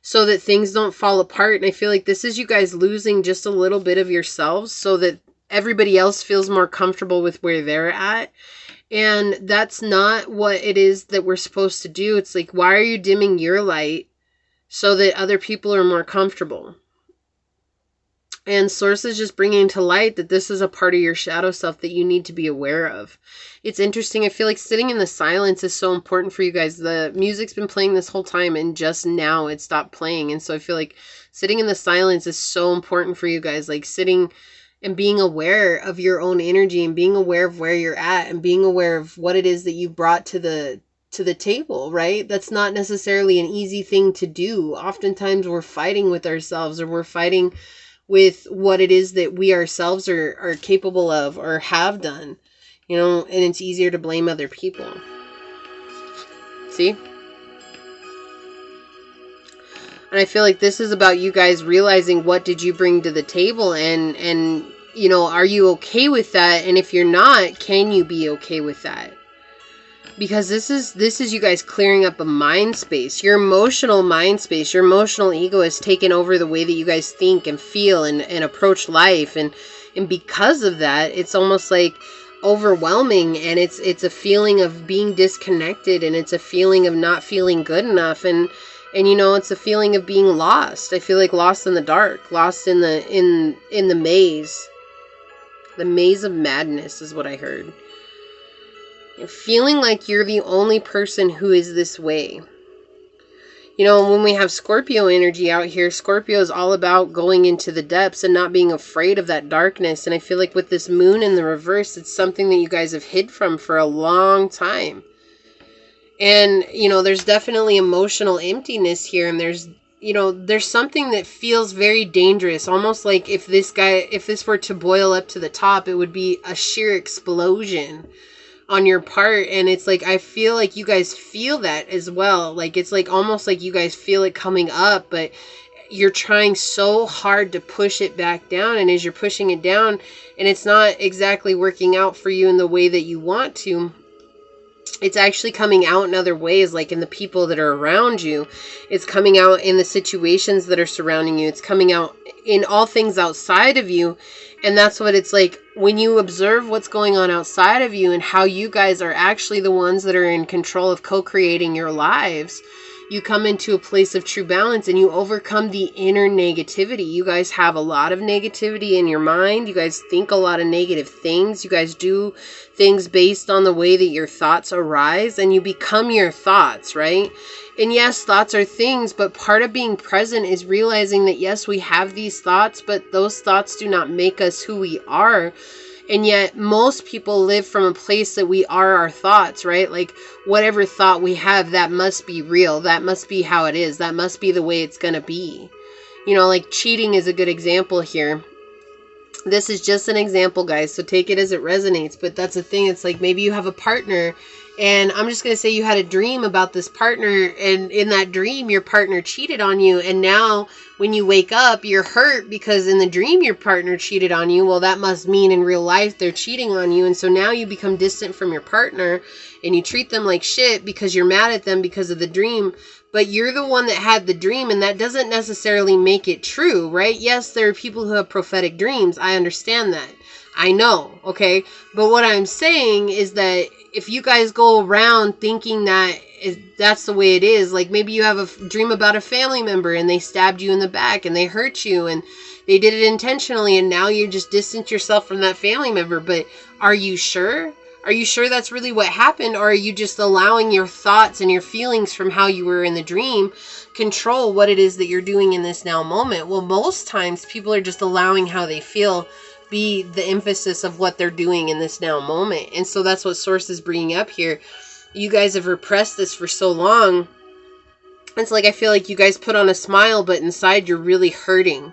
so that things don't fall apart. And I feel like this is you guys losing just a little bit of yourselves so that everybody else feels more comfortable with where they're at. And that's not what it is that we're supposed to do. It's like, why are you dimming your light so that other people are more comfortable? And Source is just bringing to light that this is a part of your shadow self that you need to be aware of. It's interesting. I feel like sitting in the silence is so important for you guys. The music's been playing this whole time, and just now it stopped playing. And so I feel like sitting in the silence is so important for you guys. Like sitting and being aware of your own energy, and being aware of where you're at, and being aware of what it is that you brought to the table, right? That's not necessarily an easy thing to do. Oftentimes we're fighting with ourselves, or we're fighting with what it is that we ourselves are capable of or have done, you know, and it's easier to blame other people. See? And I feel like this is about you guys realizing what did you bring to the table, and you know, are you okay with that? And if you're not, can you be okay with that? Because this is you guys clearing up a mind space. Your emotional mind space, your emotional ego has taken over the way that you guys think and feel and approach life. And because of that, it's almost like overwhelming, and it's a feeling of being disconnected, and it's a feeling of not feeling good enough, and you know, it's a feeling of being lost. I feel like lost in the dark, lost in the maze. The maze of madness is what I heard. Feeling like you're the only person who is this way. You know, when we have Scorpio energy out here, Scorpio is all about going into the depths and not being afraid of that darkness. And I feel like with this moon in the reverse, it's something that you guys have hid from for a long time. And, you know, there's definitely emotional emptiness here. And there's, you know, there's something that feels very dangerous. Almost like if this were to boil up to the top, it would be a sheer explosion on your part. And it's like, I feel like you guys feel that as well. Like, it's like almost like you guys feel it coming up, but you're trying so hard to push it back down. And as you're pushing it down, and it's not exactly working out for you in the way that you want to, it's actually coming out in other ways, like in the people that are around you. It's coming out in the situations that are surrounding you. It's coming out in all things outside of you. And that's what it's like when you observe what's going on outside of you and how you guys are actually the ones that are in control of co-creating your lives. You come into a place of true balance, and you overcome the inner negativity. You guys have a lot of negativity in your mind. You guys think a lot of negative things. You guys do things based on the way that your thoughts arise, and you become your thoughts, right? And yes, thoughts are things, but part of being present is realizing that yes, we have these thoughts, but those thoughts do not make us who we are. And yet most people live from a place that we are our thoughts, right? Like whatever thought we have, that must be real. That must be how it is. That must be the way it's going to be. You know, like cheating is a good example here. This is just an example, guys, so take it as it resonates. But that's the thing. It's like maybe you have a partner, and I'm just going to say you had a dream about this partner, and in that dream your partner cheated on you, and now when you wake up you're hurt because in the dream your partner cheated on you. Well, that must mean in real life they're cheating on you, and so now you become distant from your partner and you treat them like shit because you're mad at them because of the dream. But you're the one that had the dream, and that doesn't necessarily make it true, right? Yes, there are people who have prophetic dreams. I understand that. I know, okay? But what I'm saying is that if you guys go around thinking that that's the way it is, like maybe you have a dream about a family member and they stabbed you in the back and they hurt you and they did it intentionally, and now you just distance yourself from that family member. But are you sure? Are you sure that's really what happened? Or are you just allowing your thoughts and your feelings from how you were in the dream control what it is that you're doing in this now moment? Well, most times people are just allowing how they feel be the emphasis of what they're doing in this now moment. And so that's what Source is bringing up here. You guys have repressed this for so long. It's like I feel like you guys put on a smile, but inside you're really hurting.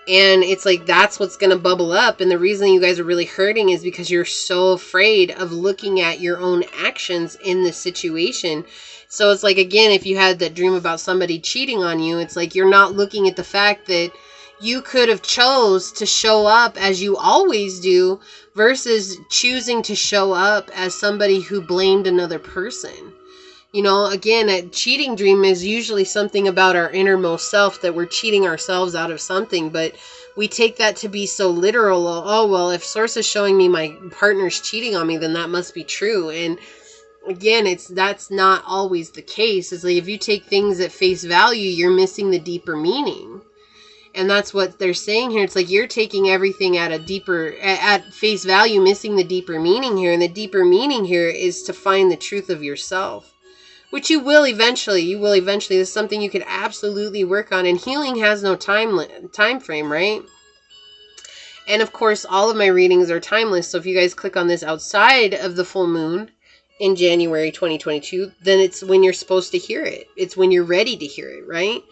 And it's like that's what's going to bubble up. And the reason you guys are really hurting is because you're so afraid of looking at your own actions in this situation. So it's like, again, if you had that dream about somebody cheating on you, it's like you're not looking at the fact that you could have chose to show up as you always do versus choosing to show up as somebody who blamed another person. You know, again, a cheating dream is usually something about our innermost self, that we're cheating ourselves out of something, but we take that to be so literal. Oh, well, if Source is showing me my partner's cheating on me, then that must be true. And again, that's not always the case. It's like if you take things at face value, you're missing the deeper meaning. And that's what they're saying here. It's like you're taking everything at face value, missing the deeper meaning here. And the deeper meaning here is to find the truth of yourself. Which you will eventually. This is something you could absolutely work on. And healing has no time frame, right? And of course, all of my readings are timeless. So if you guys click on this outside of the full moon in January 2022, then it's when you're supposed to hear it. It's when you're ready to hear it, right?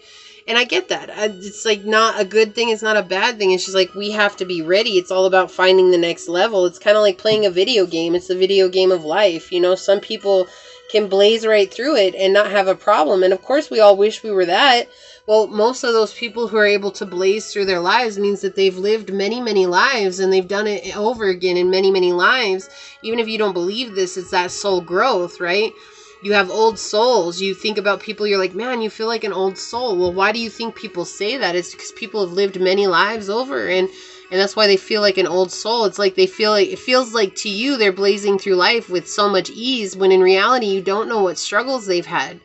And I get that. It's like not a good thing. It's not a bad thing. It's just like we have to be ready. It's all about finding the next level. It's kind of like playing a video game. It's the video game of life. You know, some people can blaze right through it and not have a problem. And of course, we all wish we were that. Well, most of those people who are able to blaze through their lives means that they've lived many, many lives, and they've done it over again in many, many lives. Even if you don't believe this, it's that soul growth, right? You have old souls. You think about people, you're like, man, you feel like an old soul. Well, why do you think people say that? It's because people have lived many lives over, and that's why they feel like an old soul. It's like it feels like to you they're blazing through life with so much ease, when in reality you don't know what struggles they've had,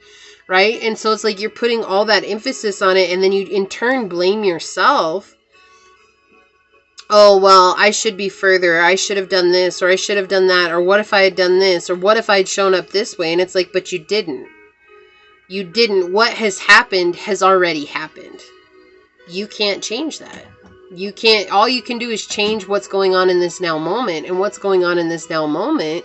right? And so it's like you're putting all that emphasis on it, and then you in turn blame yourself. Oh, well, I should be further. I should have done this, or I should have done that, or what if I had done this, or what if I'd shown up this way? And it's like, but you didn't. You didn't. What has happened has already happened. You can't change that. You can't. All you can do is change what's going on in this now moment. And what's going on in this now moment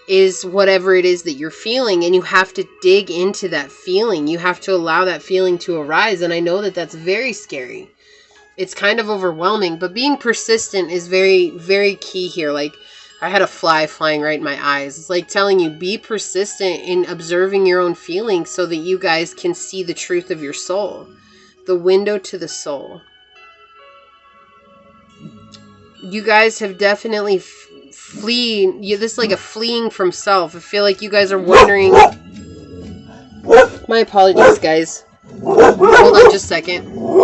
is whatever it is that you're feeling. And you have to dig into that feeling. You have to allow that feeling to arise. And I know that that's very scary. It's kind of overwhelming, but being persistent is very, very key here. Like, I had a fly flying right in my eyes. It's like telling you, be persistent in observing your own feelings so that you guys can see the truth of your soul. The window to the soul. You guys have definitely fleeing. This is like a fleeing from self. I feel like you guys are wondering. My apologies, guys. Hold on just a second.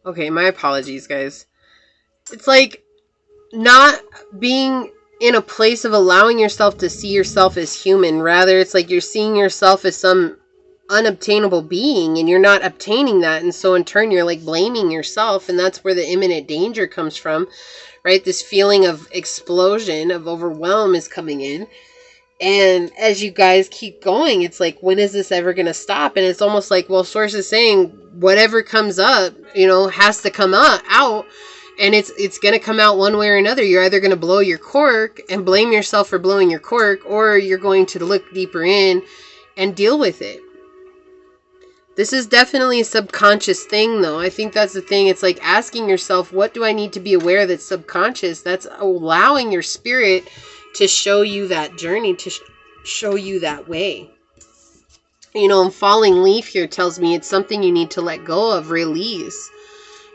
Okay, my apologies, guys. It's like not being in a place of allowing yourself to see yourself as human. Rather, it's like you're seeing yourself as some unobtainable being, and you're not obtaining that. And so in turn, you're like blaming yourself. And that's where the imminent danger comes from, right? This feeling of explosion, of overwhelm is coming in. And as you guys keep going, it's like, when is this ever going to stop? And it's almost like, well, Source is saying whatever comes up, has to come out. And it's going to come out one way or another. You're either going to blow your cork and blame yourself for blowing your cork, or you're going to look deeper in and deal with it. This is definitely a subconscious thing, though. I think that's the thing. It's like asking yourself, what do I need to be aware that's subconscious? That's allowing your spirit to show you that journey, to show you that way. You know, falling leaf here tells me it's something you need to let go of, release.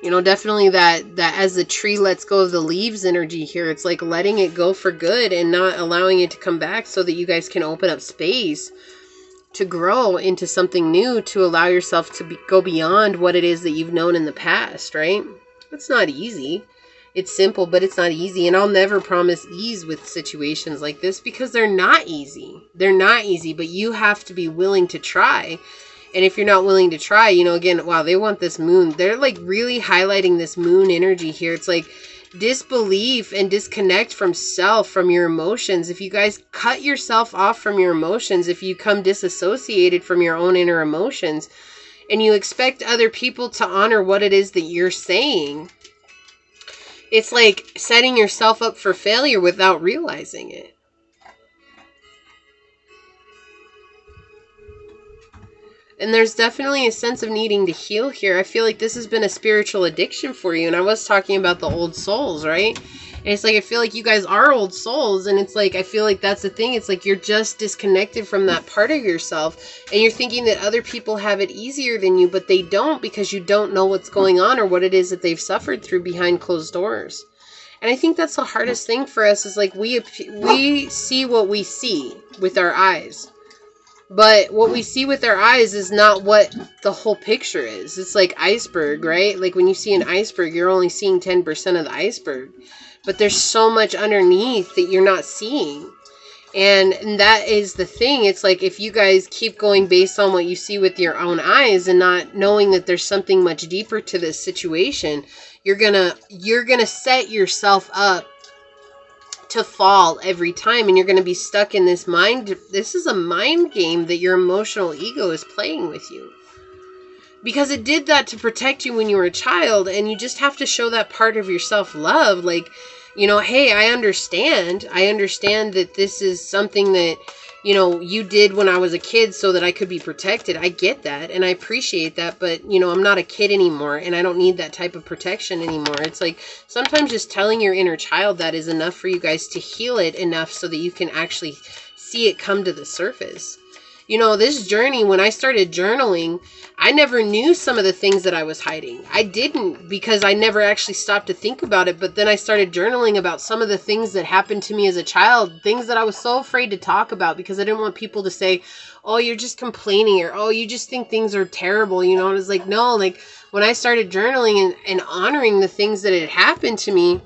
You know, definitely that as the tree lets go of the leaves energy here, it's like letting it go for good and not allowing it to come back, so that you guys can open up space to grow into something new, to allow yourself to go beyond what it is that you've known in the past, right? It's not easy. It's simple, but it's not easy. And I'll never promise ease with situations like this, because they're not easy. They're not easy, but you have to be willing to try. And if you're not willing to try, you know, again, wow, they want this moon. They're like really highlighting this moon energy here. It's like disbelief and disconnect from self, from your emotions. If you guys cut yourself off from your emotions, if you come disassociated from your own inner emotions, and you expect other people to honor what it is that you're saying, it's like setting yourself up for failure without realizing it. And there's definitely a sense of needing to heal here. I feel like this has been a spiritual addiction for you. And I was talking about the old souls, right? And it's like, I feel like you guys are old souls. And it's like, I feel like that's the thing. It's like you're just disconnected from that part of yourself. And you're thinking that other people have it easier than you, but they don't, because you don't know what's going on or what it is that they've suffered through behind closed doors. And I think that's the hardest thing for us, is like we see what we see with our eyes. But what we see with our eyes is not what the whole picture is. It's like iceberg, right? Like when you see an iceberg, you're only seeing 10% of the iceberg. But there's so much underneath that you're not seeing. And that is the thing. It's like if you guys keep going based on what you see with your own eyes and not knowing that there's something much deeper to this situation, you're gonna set yourself up to fall every time, and you're going to be stuck in this mind. This is a mind game that your emotional ego is playing with you, because it did that to protect you when you were a child. And you just have to show that part of yourself love. Like, you know, hey, I understand that this is something that, you know, you did when I was a kid so that I could be protected. I get that, and I appreciate that, but, you know, I'm not a kid anymore, and I don't need that type of protection anymore. It's like, sometimes just telling your inner child that is enough for you guys to heal it enough so that you can actually see it come to the surface. You know, this journey, when I started journaling, I never knew some of the things that I was hiding. I didn't, because I never actually stopped to think about it. But then I started journaling about some of the things that happened to me as a child, things that I was so afraid to talk about, because I didn't want people to say, oh, you're just complaining, or, oh, you just think things are terrible, you know. And it's like, no, like when I started journaling and honoring the things that had happened to me,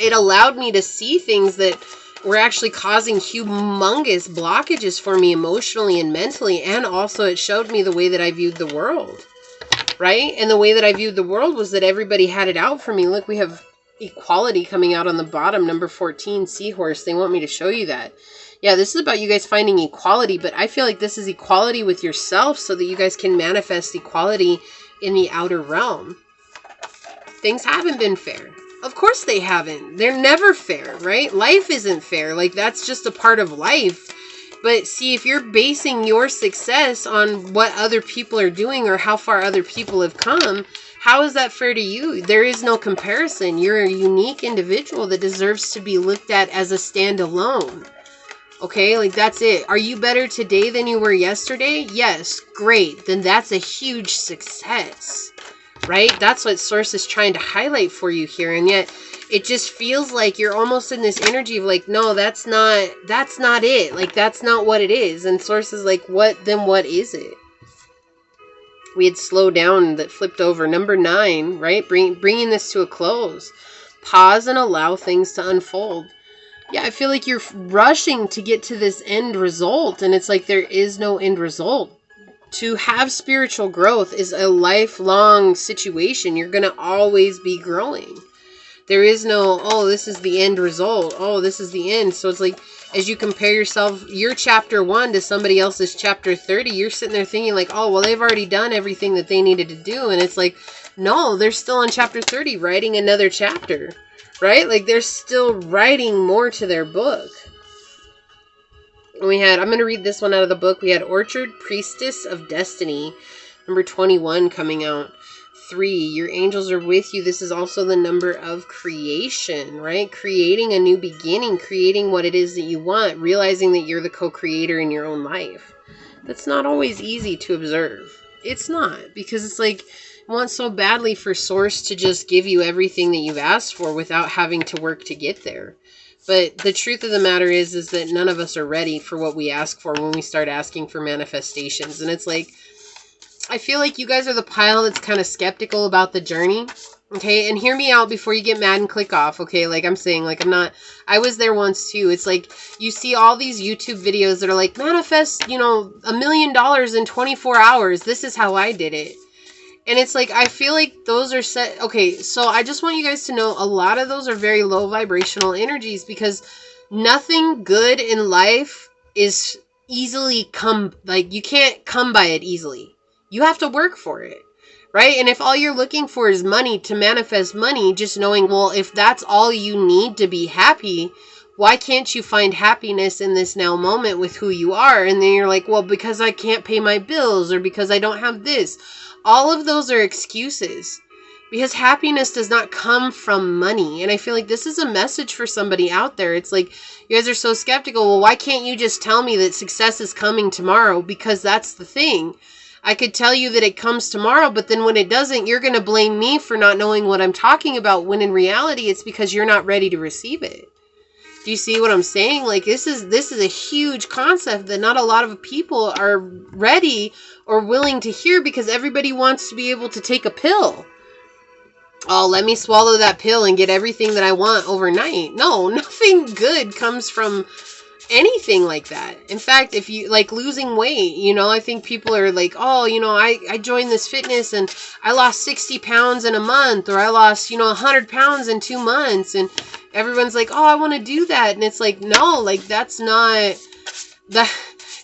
it allowed me to see things that were actually causing humongous blockages for me emotionally and mentally. And also it showed me the way that I viewed the world, right? And the way that I viewed the world was that everybody had it out for me. Look, we have equality coming out on the bottom, number 14, seahorse. They want me to show you that. Yeah, this is about you guys finding equality, but I feel like this is equality with yourself so that you guys can manifest equality in the outer realm. Things haven't been fair. Of course they haven't. They're never fair, right? Life isn't fair. Like, that's just a part of life. But see, if you're basing your success on what other people are doing or how far other people have come, how is that fair to you? There is no comparison. You're a unique individual that deserves to be looked at as a standalone. Okay, like that's it. Are you better today than you were yesterday? Yes, great. Then that's a huge success. Right? That's what Source is trying to highlight for you here. And yet it just feels like you're almost in this energy of like, no, that's not it. Like, that's not what it is. And Source is like, what is it? We had Slow Down that flipped over. Number 9, right? Bringing this to a close. Pause and allow things to unfold. Yeah, I feel like you're rushing to get to this end result. And it's like, there is no end result. To have spiritual growth is a lifelong situation. You're going to always be growing. There is no, oh, this is the end result. Oh, this is the end. So it's like as you compare yourself, your chapter 1 to somebody else's chapter 30, you're sitting there thinking like, oh, well, they've already done everything that they needed to do. And it's like, no, they're still on chapter 30 writing another chapter, right? Like they're still writing more to their book. We had, I'm going to read this one out of the book. We had Orchard Priestess of Destiny, number 21 coming out. 3, your angels are with you. This is also the number of creation, right? Creating a new beginning, creating what it is that you want, realizing that you're the co-creator in your own life. That's not always easy to observe. It's not, because it's like, you want so badly for Source to just give you everything that you've asked for without having to work to get there. But the truth of the matter is that none of us are ready for what we ask for when we start asking for manifestations. And it's like, I feel like you guys are the pile that's kind of skeptical about the journey. Okay, and hear me out before you get mad and click off. Okay, like I'm saying, like I was there once too. It's like you see all these YouTube videos that are like, manifest, you know, $1 million in 24 hours. This is how I did it. And it's like, I feel like those are set. Okay, so I just want you guys to know a lot of those are very low vibrational energies, because nothing good in life is easily like you can't come by it easily. You have to work for it, right? And if all you're looking for is money to manifest money, just knowing, well, if that's all you need to be happy, why can't you find happiness in this now moment with who you are? And then you're like, well, because I can't pay my bills, or because I don't have this. All of those are excuses, because happiness does not come from money. And I feel like this is a message for somebody out there. It's like, you guys are so skeptical. Well, why can't you just tell me that success is coming tomorrow? Because that's the thing. I could tell you that it comes tomorrow, but then when it doesn't, you're going to blame me for not knowing what I'm talking about, when in reality, it's because you're not ready to receive it. Do you see what I'm saying? Like, this is a huge concept that not a lot of people are ready or willing to hear, because everybody wants to be able to take a pill. Oh, let me swallow that pill and get everything that I want overnight. No, nothing good comes from anything like that. In fact, if you like losing weight, you know, I think people are like, oh, you know, I joined this fitness and I lost 60 pounds in a month, or I lost, you know, 100 pounds in 2 months. And everyone's like, oh, I want to do that. And it's like, no, like that's not that.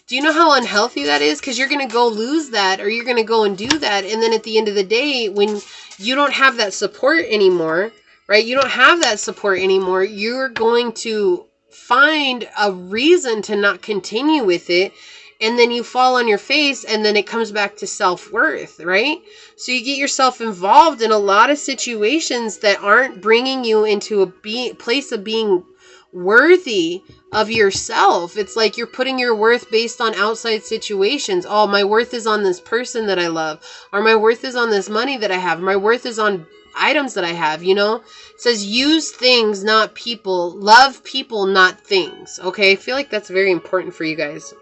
Do you know how unhealthy that is? Because you're going to go lose that, or you're going to go and do that. And then at the end of the day, when you don't have that support anymore, right? You don't have that support anymore. You're going to find a reason to not continue with it, and then you fall on your face, and then it comes back to self-worth, right? So you get yourself involved in a lot of situations that aren't bringing you into a place of being worthy of yourself. It's like you're putting your worth based on outside situations. Oh, my worth is on this person that I love, or my worth is on this money that I have, my worth is on items that I have, you know? It says use things, not people. Love people, not things. Okay, I feel like that's very important for you guys.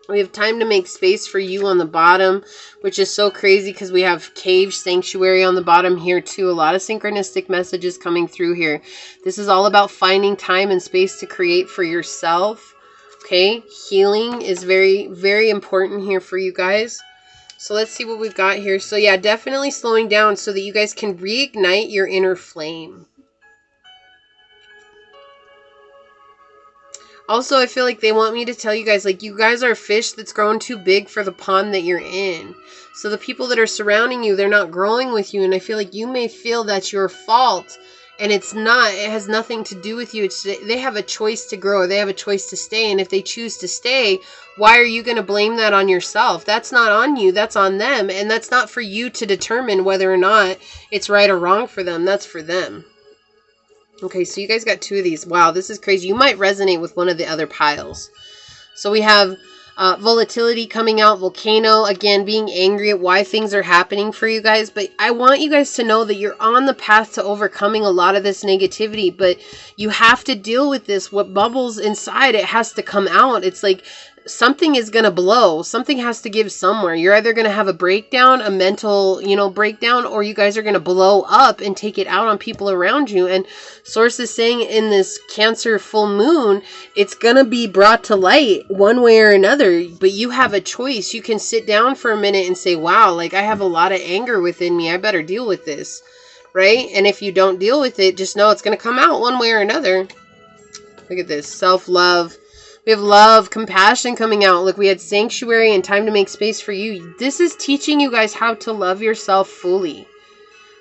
We have time to make space for you on the bottom, which is so crazy because we have Cave Sanctuary on the bottom here too. A lot of synchronistic messages coming through here. This is all about finding time and space to create for yourself. Okay, healing is very, very important here for you guys. So let's see what we've got here. So yeah, definitely slowing down so that you guys can reignite your inner flame. Also, I feel like they want me to tell you guys, like, you guys are a fish that's grown too big for the pond that you're in. So the people that are surrounding you, they're not growing with you. And I feel like you may feel that's your fault. And it's not. It has nothing to do with you. They have a choice to grow, or they have a choice to stay. And if they choose to stay, why are you going to blame that on yourself? That's not on you. That's on them. And that's not for you to determine whether or not it's right or wrong for them. That's for them. Okay, so you guys got 2 of these. Wow, this is crazy. You might resonate with one of the other piles. So we have volatility coming out, volcano, again, being angry at why things are happening for you guys. But I want you guys to know that you're on the path to overcoming a lot of this negativity, but you have to deal with this. What bubbles inside, it has to come out. It's like something is going to blow. Something has to give somewhere. You're either going to have a breakdown, a mental, you know, breakdown, or you guys are going to blow up and take it out on people around you. And Source is saying in this Cancer full moon, it's going to be brought to light one way or another, but you have a choice. You can sit down for a minute and say, wow, like I have a lot of anger within me. I better deal with this, right? And if you don't deal with it, just know it's going to come out one way or another. Look at this. Self-love. We have love, compassion coming out. Look, we had sanctuary and time to make space for you. This is teaching you guys how to love yourself fully.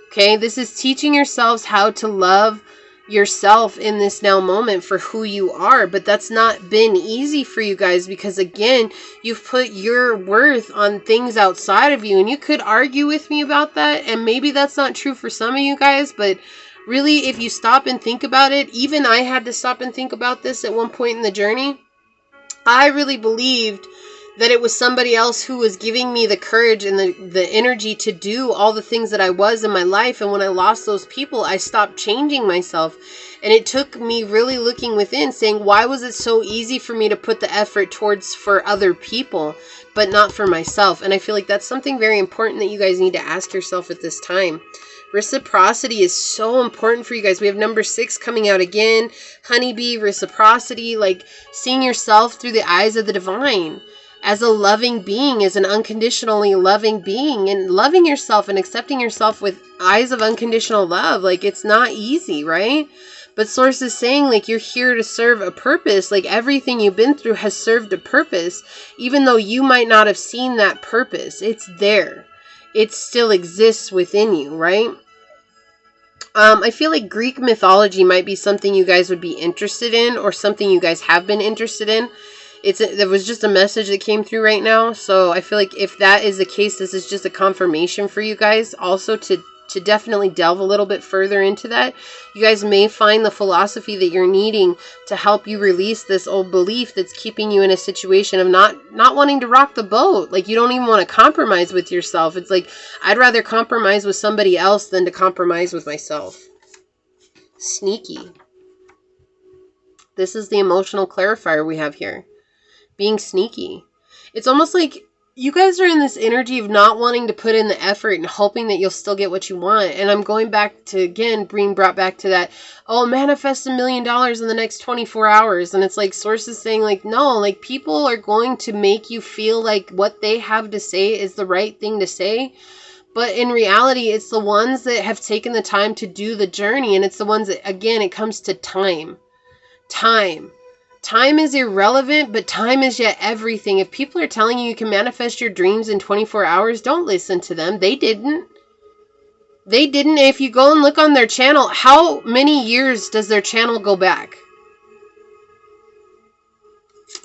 Okay, this is teaching yourselves how to love yourself in this now moment for who you are. But that's not been easy for you guys because, again, you've put your worth on things outside of you. And you could argue with me about that. And maybe that's not true for some of you guys. But really, if you stop and think about it, even I had to stop and think about this at one point in the journey. I really believed that it was somebody else who was giving me the courage and the energy to do all the things that I was in my life. And when I lost those people, I stopped changing myself. And it took me really looking within, saying, why was it so easy for me to put the effort towards for other people, but not for myself? And I feel like that's something very important that you guys need to ask yourself at this time. Reciprocity is so important for you guys. We have number 6 coming out again. Honeybee, reciprocity, like seeing yourself through the eyes of the divine. As a loving being, as an unconditionally loving being, and loving yourself and accepting yourself with eyes of unconditional love. Like, it's not easy, right? But Source is saying, like, you're here to serve a purpose. Like, everything you've been through has served a purpose, even though you might not have seen that purpose. It's there. It still exists within you, right? I feel like Greek mythology might be something you guys would be interested in, or something you guys have been interested in. There was just a message that came through right now. So I feel like if that is the case, this is just a confirmation for you guys also to definitely delve a little bit further into that. You guys may find the philosophy that you're needing to help you release this old belief that's keeping you in a situation of not wanting to rock the boat. Like, you don't even want to compromise with yourself. It's like, I'd rather compromise with somebody else than to compromise with myself. Sneaky. This is the emotional clarifier we have here. Being sneaky. It's almost like you guys are in this energy of not wanting to put in the effort and hoping that you'll still get what you want. And I'm going back to, again, being brought back to that, oh, manifest $1 million in the next 24 hours. And it's like Source is saying, like, no, like, people are going to make you feel like what they have to say is the right thing to say. But in reality, it's the ones that have taken the time to do the journey. And it's the ones that, again, it comes to time. Time is irrelevant, but time is yet everything. If people are telling you you can manifest your dreams in 24 hours, don't listen to them. They didn't. If you go and look on their channel, how many years does their channel go back?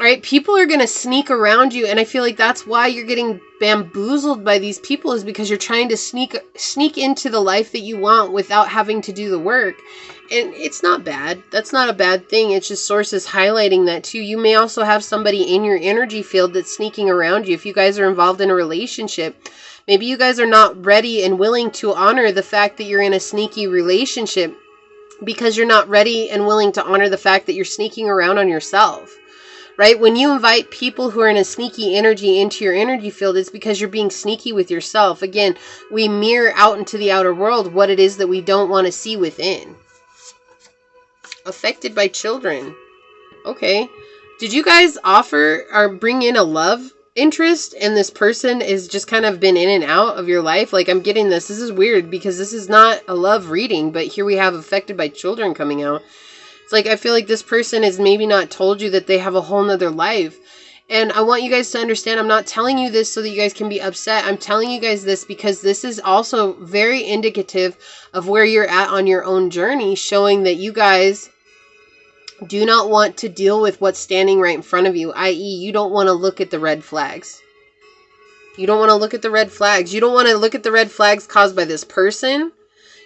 All right, people are going to sneak around you, and I feel like that's why you're getting bamboozled by these people, is because you're trying to sneak into the life that you want without having to do the work. And it's not bad. That's not a bad thing. It's just Source is highlighting that too. You may also have somebody in your energy field that's sneaking around you. If you guys are involved in a relationship, maybe you guys are not ready and willing to honor the fact that you're in a sneaky relationship because you're not ready and willing to honor the fact that you're sneaking around on yourself. Right? When you invite people who are in a sneaky energy into your energy field, it's because you're being sneaky with yourself. Again, we mirror out into the outer world what it is that we don't want to see within. Affected by children. Okay. Did you guys offer or bring in a love interest and this person is just kind of been in and out of your life? Like, I'm getting this. This is weird because this is not a love reading, but here we have affected by children coming out. It's like, I feel like this person has maybe not told you that they have a whole nother life. And I want you guys to understand, I'm not telling you this so that you guys can be upset. I'm telling you guys this because this is also very indicative of where you're at on your own journey, showing that you guys do not want to deal with what's standing right in front of you, i.e. you don't want to look at the red flags. You don't want to look at the red flags. You don't want to look at the red flags caused by this person.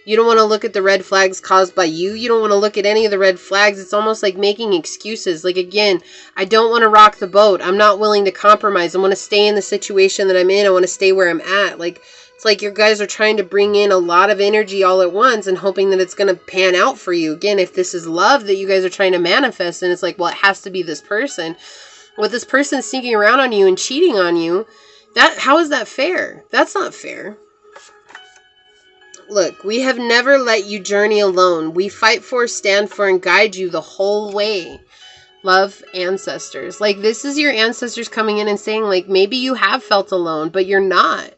You don't want to look at the red flags caused by you. You don't want to look at any of the red flags. It's almost like making excuses. Like, again, I don't want to rock the boat. I'm not willing to compromise. I want to stay in the situation that I'm in. I want to stay where I'm at. Like, it's like you guys are trying to bring in a lot of energy all at once and hoping that it's going to pan out for you. Again, if this is love that you guys are trying to manifest, and it's like, well, it has to be this person. With this person sneaking around on you and cheating on you, how is that fair? That's not fair. Look, we have never let you journey alone. We fight for, stand for, and guide you the whole way. Love, ancestors. Like, this is your ancestors coming in and saying, like, maybe you have felt alone, but you're not.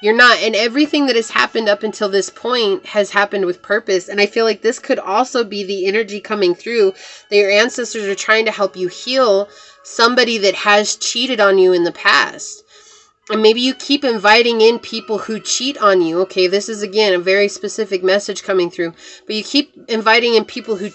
You're not. And everything that has happened up until this point has happened with purpose. And I feel like this could also be the energy coming through that your ancestors are trying to help you heal somebody that has cheated on you in the past. And maybe you keep inviting in people who cheat on you. Okay, this is, again, a very specific message coming through. But you keep inviting in people who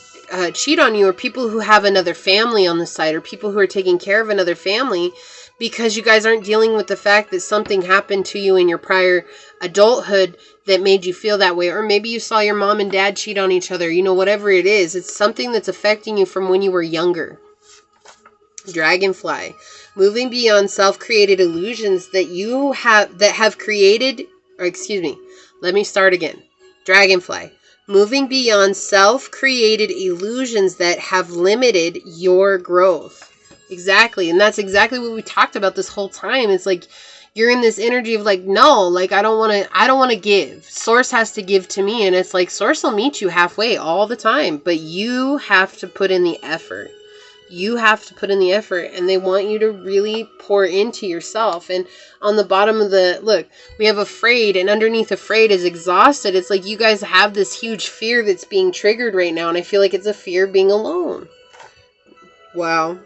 cheat on you, or people who have another family on the side, or people who are taking care of another family, because you guys aren't dealing with the fact that something happened to you in your prior adulthood that made you feel that way. Or maybe you saw your mom and dad cheat on each other. You know, whatever it is, it's something that's affecting you from when you were younger. Dragonfly. Moving beyond self-created illusions that have created, or excuse me, let me start again. Dragonfly. Moving beyond self-created illusions that have limited your growth. Exactly. And that's exactly what we talked about this whole time. It's like you're in this energy of like, no, like I don't want to give. Source has to give to me. And it's like Source will meet you halfway all the time, but you have to put in the effort. You have to put in the effort, and they want you to really pour into yourself. And on the bottom of the, look, we have afraid, and underneath afraid is exhausted. It's like you guys have this huge fear that's being triggered right now, and I feel like it's a fear of being alone. Wow.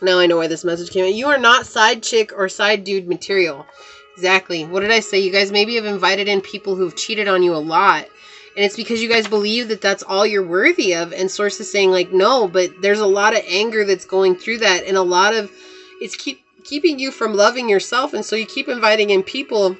Now I know why this message came out. You are not side chick or side dude material. Exactly. What did I say? You guys maybe have invited in people who've cheated on you a lot. And it's because you guys believe that that's all you're worthy of. And Source is saying like, no, but there's a lot of anger that's going through that. And a lot of, it's keeping you from loving yourself. And so you keep inviting in people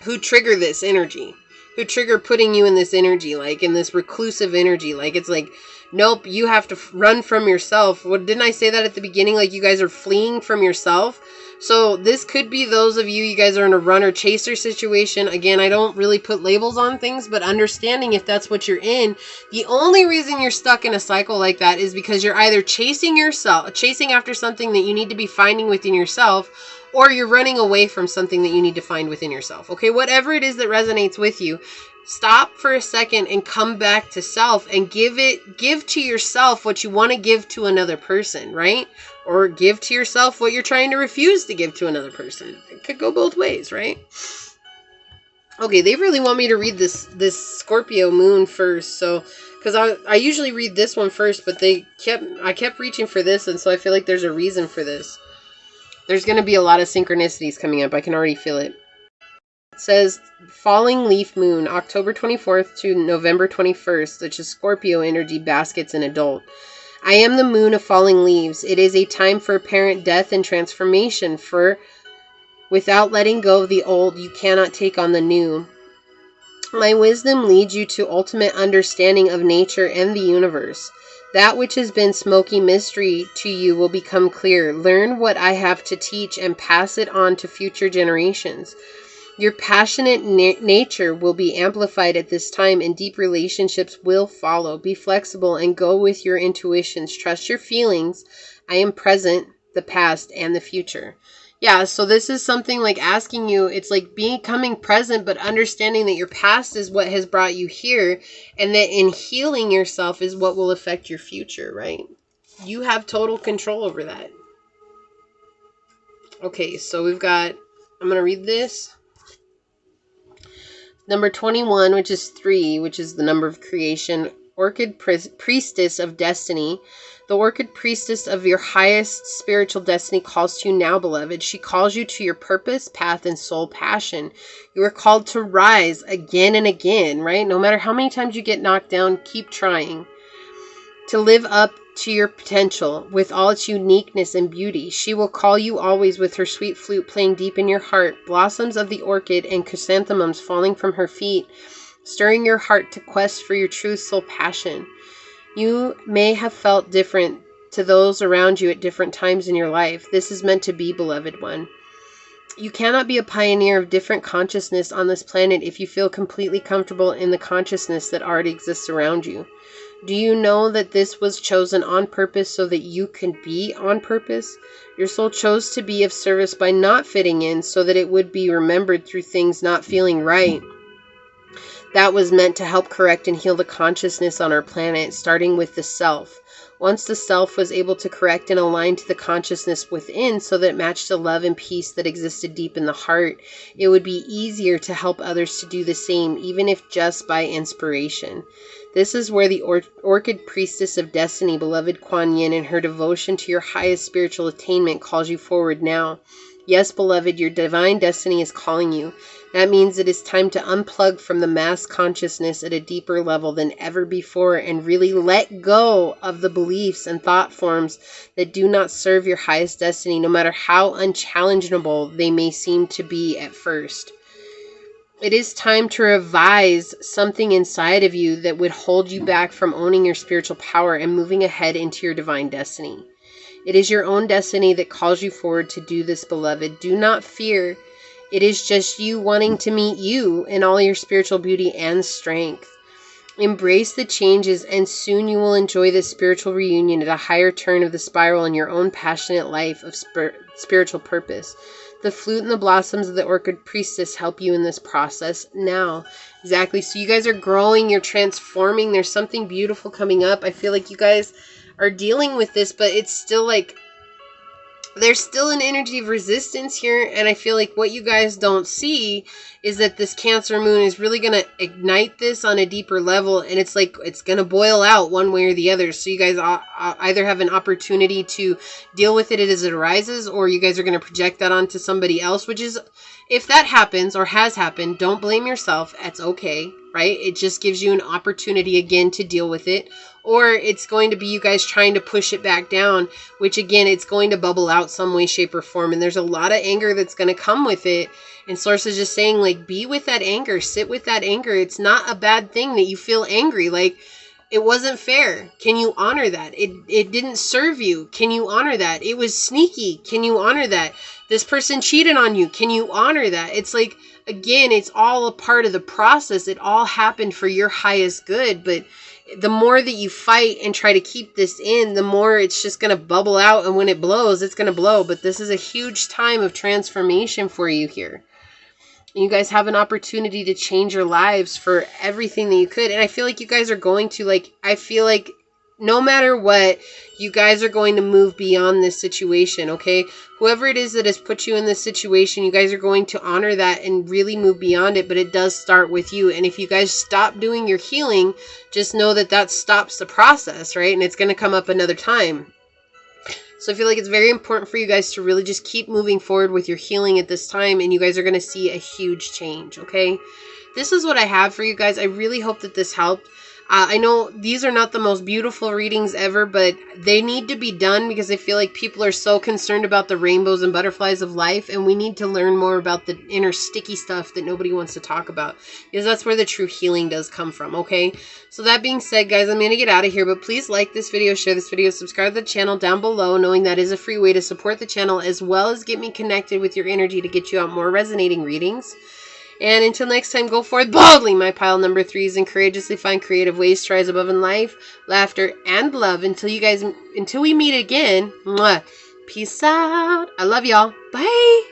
who trigger this energy. Who trigger putting you in this energy. Like in this reclusive energy. Like it's like, nope, you have to run from yourself. What, didn't I say that at the beginning? Like you guys are fleeing from yourself. So this could be those of you guys are in a runner chaser situation. Again, I don't really put labels on things, but understanding if that's what you're in, the only reason you're stuck in a cycle like that is because you're either chasing after something that you need to be finding within yourself, or you're running away from something that you need to find within yourself. Okay, whatever it is that resonates with you, stop for a second and come back to self and give to yourself what you want to give to another person, right? Or give to yourself what you're trying to refuse to give to another person. It could go both ways, right? Okay, they really want me to read this Scorpio moon first, so because I usually read this one first, but I kept reaching for this, and so I feel like there's a reason for this. There's going to be a lot of synchronicities coming up. I can already feel it. It says falling leaf moon, October 24th to November 21st, which is Scorpio energy, baskets and adult. I am the moon of falling leaves. It is a time for apparent death and transformation. For without letting go of the old, you cannot take on the new. My wisdom leads you to ultimate understanding of nature and the universe. That which has been smoky mystery to you will become clear. Learn what I have to teach and pass it on to future generations. Your passionate nature will be amplified at this time, and deep relationships will follow. Be flexible and go with your intuitions. Trust your feelings. I am present, the past, and the future. Yeah, so this is something like asking you, it's like becoming present, but understanding that your past is what has brought you here, and that in healing yourself is what will affect your future, right? You have total control over that. Okay, so we've got, I'm going to read this. Number 21, which is 3, which is the number of creation. Orchid priestess of destiny. The orchid priestess of your highest spiritual destiny calls to you now, beloved. She calls you to your purpose, path, and soul passion. You are called to rise again and again, right? No matter how many times you get knocked down, keep trying. To live up to your potential with all its uniqueness and beauty. She will call you always with her sweet flute playing deep in your heart, blossoms of the orchid and chrysanthemums falling from her feet, stirring your heart to quest for your true soul passion. You may have felt different to those around you at different times in your life. This is meant to be, beloved one. You cannot be a pioneer of different consciousness on this planet if you feel completely comfortable in the consciousness that already exists around you. Do you know that this was chosen on purpose so that you can be on purpose? Your soul chose to be of service by not fitting in so that it would be remembered through things not feeling right. That was meant to help correct and heal the consciousness on our planet, starting with the self. Once the self was able to correct and align to the consciousness within so that it matched the love and peace that existed deep in the heart, it would be easier to help others to do the same, even if just by inspiration. This is where the Orchid Priestess of Destiny, beloved Kuan Yin, and her devotion to your highest spiritual attainment calls you forward now. Yes, beloved, your divine destiny is calling you. That means it is time to unplug from the mass consciousness at a deeper level than ever before and really let go of the beliefs and thought forms that do not serve your highest destiny, no matter how unchallengeable they may seem to be at first. It is time to revise something inside of you that would hold you back from owning your spiritual power and moving ahead into your divine destiny. It is your own destiny that calls you forward to do this, beloved. Do not fear. It is just you wanting to meet you in all your spiritual beauty and strength. Embrace the changes, and soon you will enjoy this spiritual reunion at a higher turn of the spiral in your own passionate life of spiritual purpose. The flute and the blossoms of the Orchid Priestess help you in this process now. Exactly. So you guys are growing. You're transforming. There's something beautiful coming up. I feel like you guys are dealing with this, but it's still like there's still an energy of resistance here, and I feel like what you guys don't see is that this Cancer moon is really going to ignite this on a deeper level, and it's like it's going to boil out one way or the other. So you guys either have an opportunity to deal with it as it arises, or you guys are going to project that onto somebody else, which is, if that happens or has happened, don't blame yourself. That's okay, right? It just gives you an opportunity again to deal with it. Or it's going to be you guys trying to push it back down, which again, it's going to bubble out some way, shape, or form. And there's a lot of anger that's going to come with it. And Source is just saying, like, be with that anger. Sit with that anger. It's not a bad thing that you feel angry. Like, it wasn't fair. Can you honor that? It didn't serve you. Can you honor that? It was sneaky. Can you honor that? This person cheated on you. Can you honor that? It's like, again, it's all a part of the process. It all happened for your highest good. But the more that you fight and try to keep this in, the more it's just going to bubble out. And when it blows, it's going to blow. But this is a huge time of transformation for you here. You guys have an opportunity to change your lives for everything that you could. And I feel like you guys are going to, like, I feel like no matter what, you guys are going to move beyond this situation, okay? Whoever it is that has put you in this situation, you guys are going to honor that and really move beyond it. But it does start with you. And if you guys stop doing your healing, just know that that stops the process, right? And it's going to come up another time. So I feel like it's very important for you guys to really just keep moving forward with your healing at this time, and you guys are going to see a huge change, okay? This is what I have for you guys. I really hope that this helped. I know these are not the most beautiful readings ever, but they need to be done because I feel like people are so concerned about the rainbows and butterflies of life, and we need to learn more about the inner sticky stuff that nobody wants to talk about, because that's where the true healing does come from, okay? So that being said, guys, I'm going to get out of here, but please like this video, share this video, subscribe to the channel down below, knowing that is a free way to support the channel, as well as get me connected with your energy to get you out more resonating readings. And until next time, go forth boldly, my pile number 3s, and courageously find creative ways to rise above in life, laughter, and love. Until we meet again, mwah, peace out. I love y'all. Bye.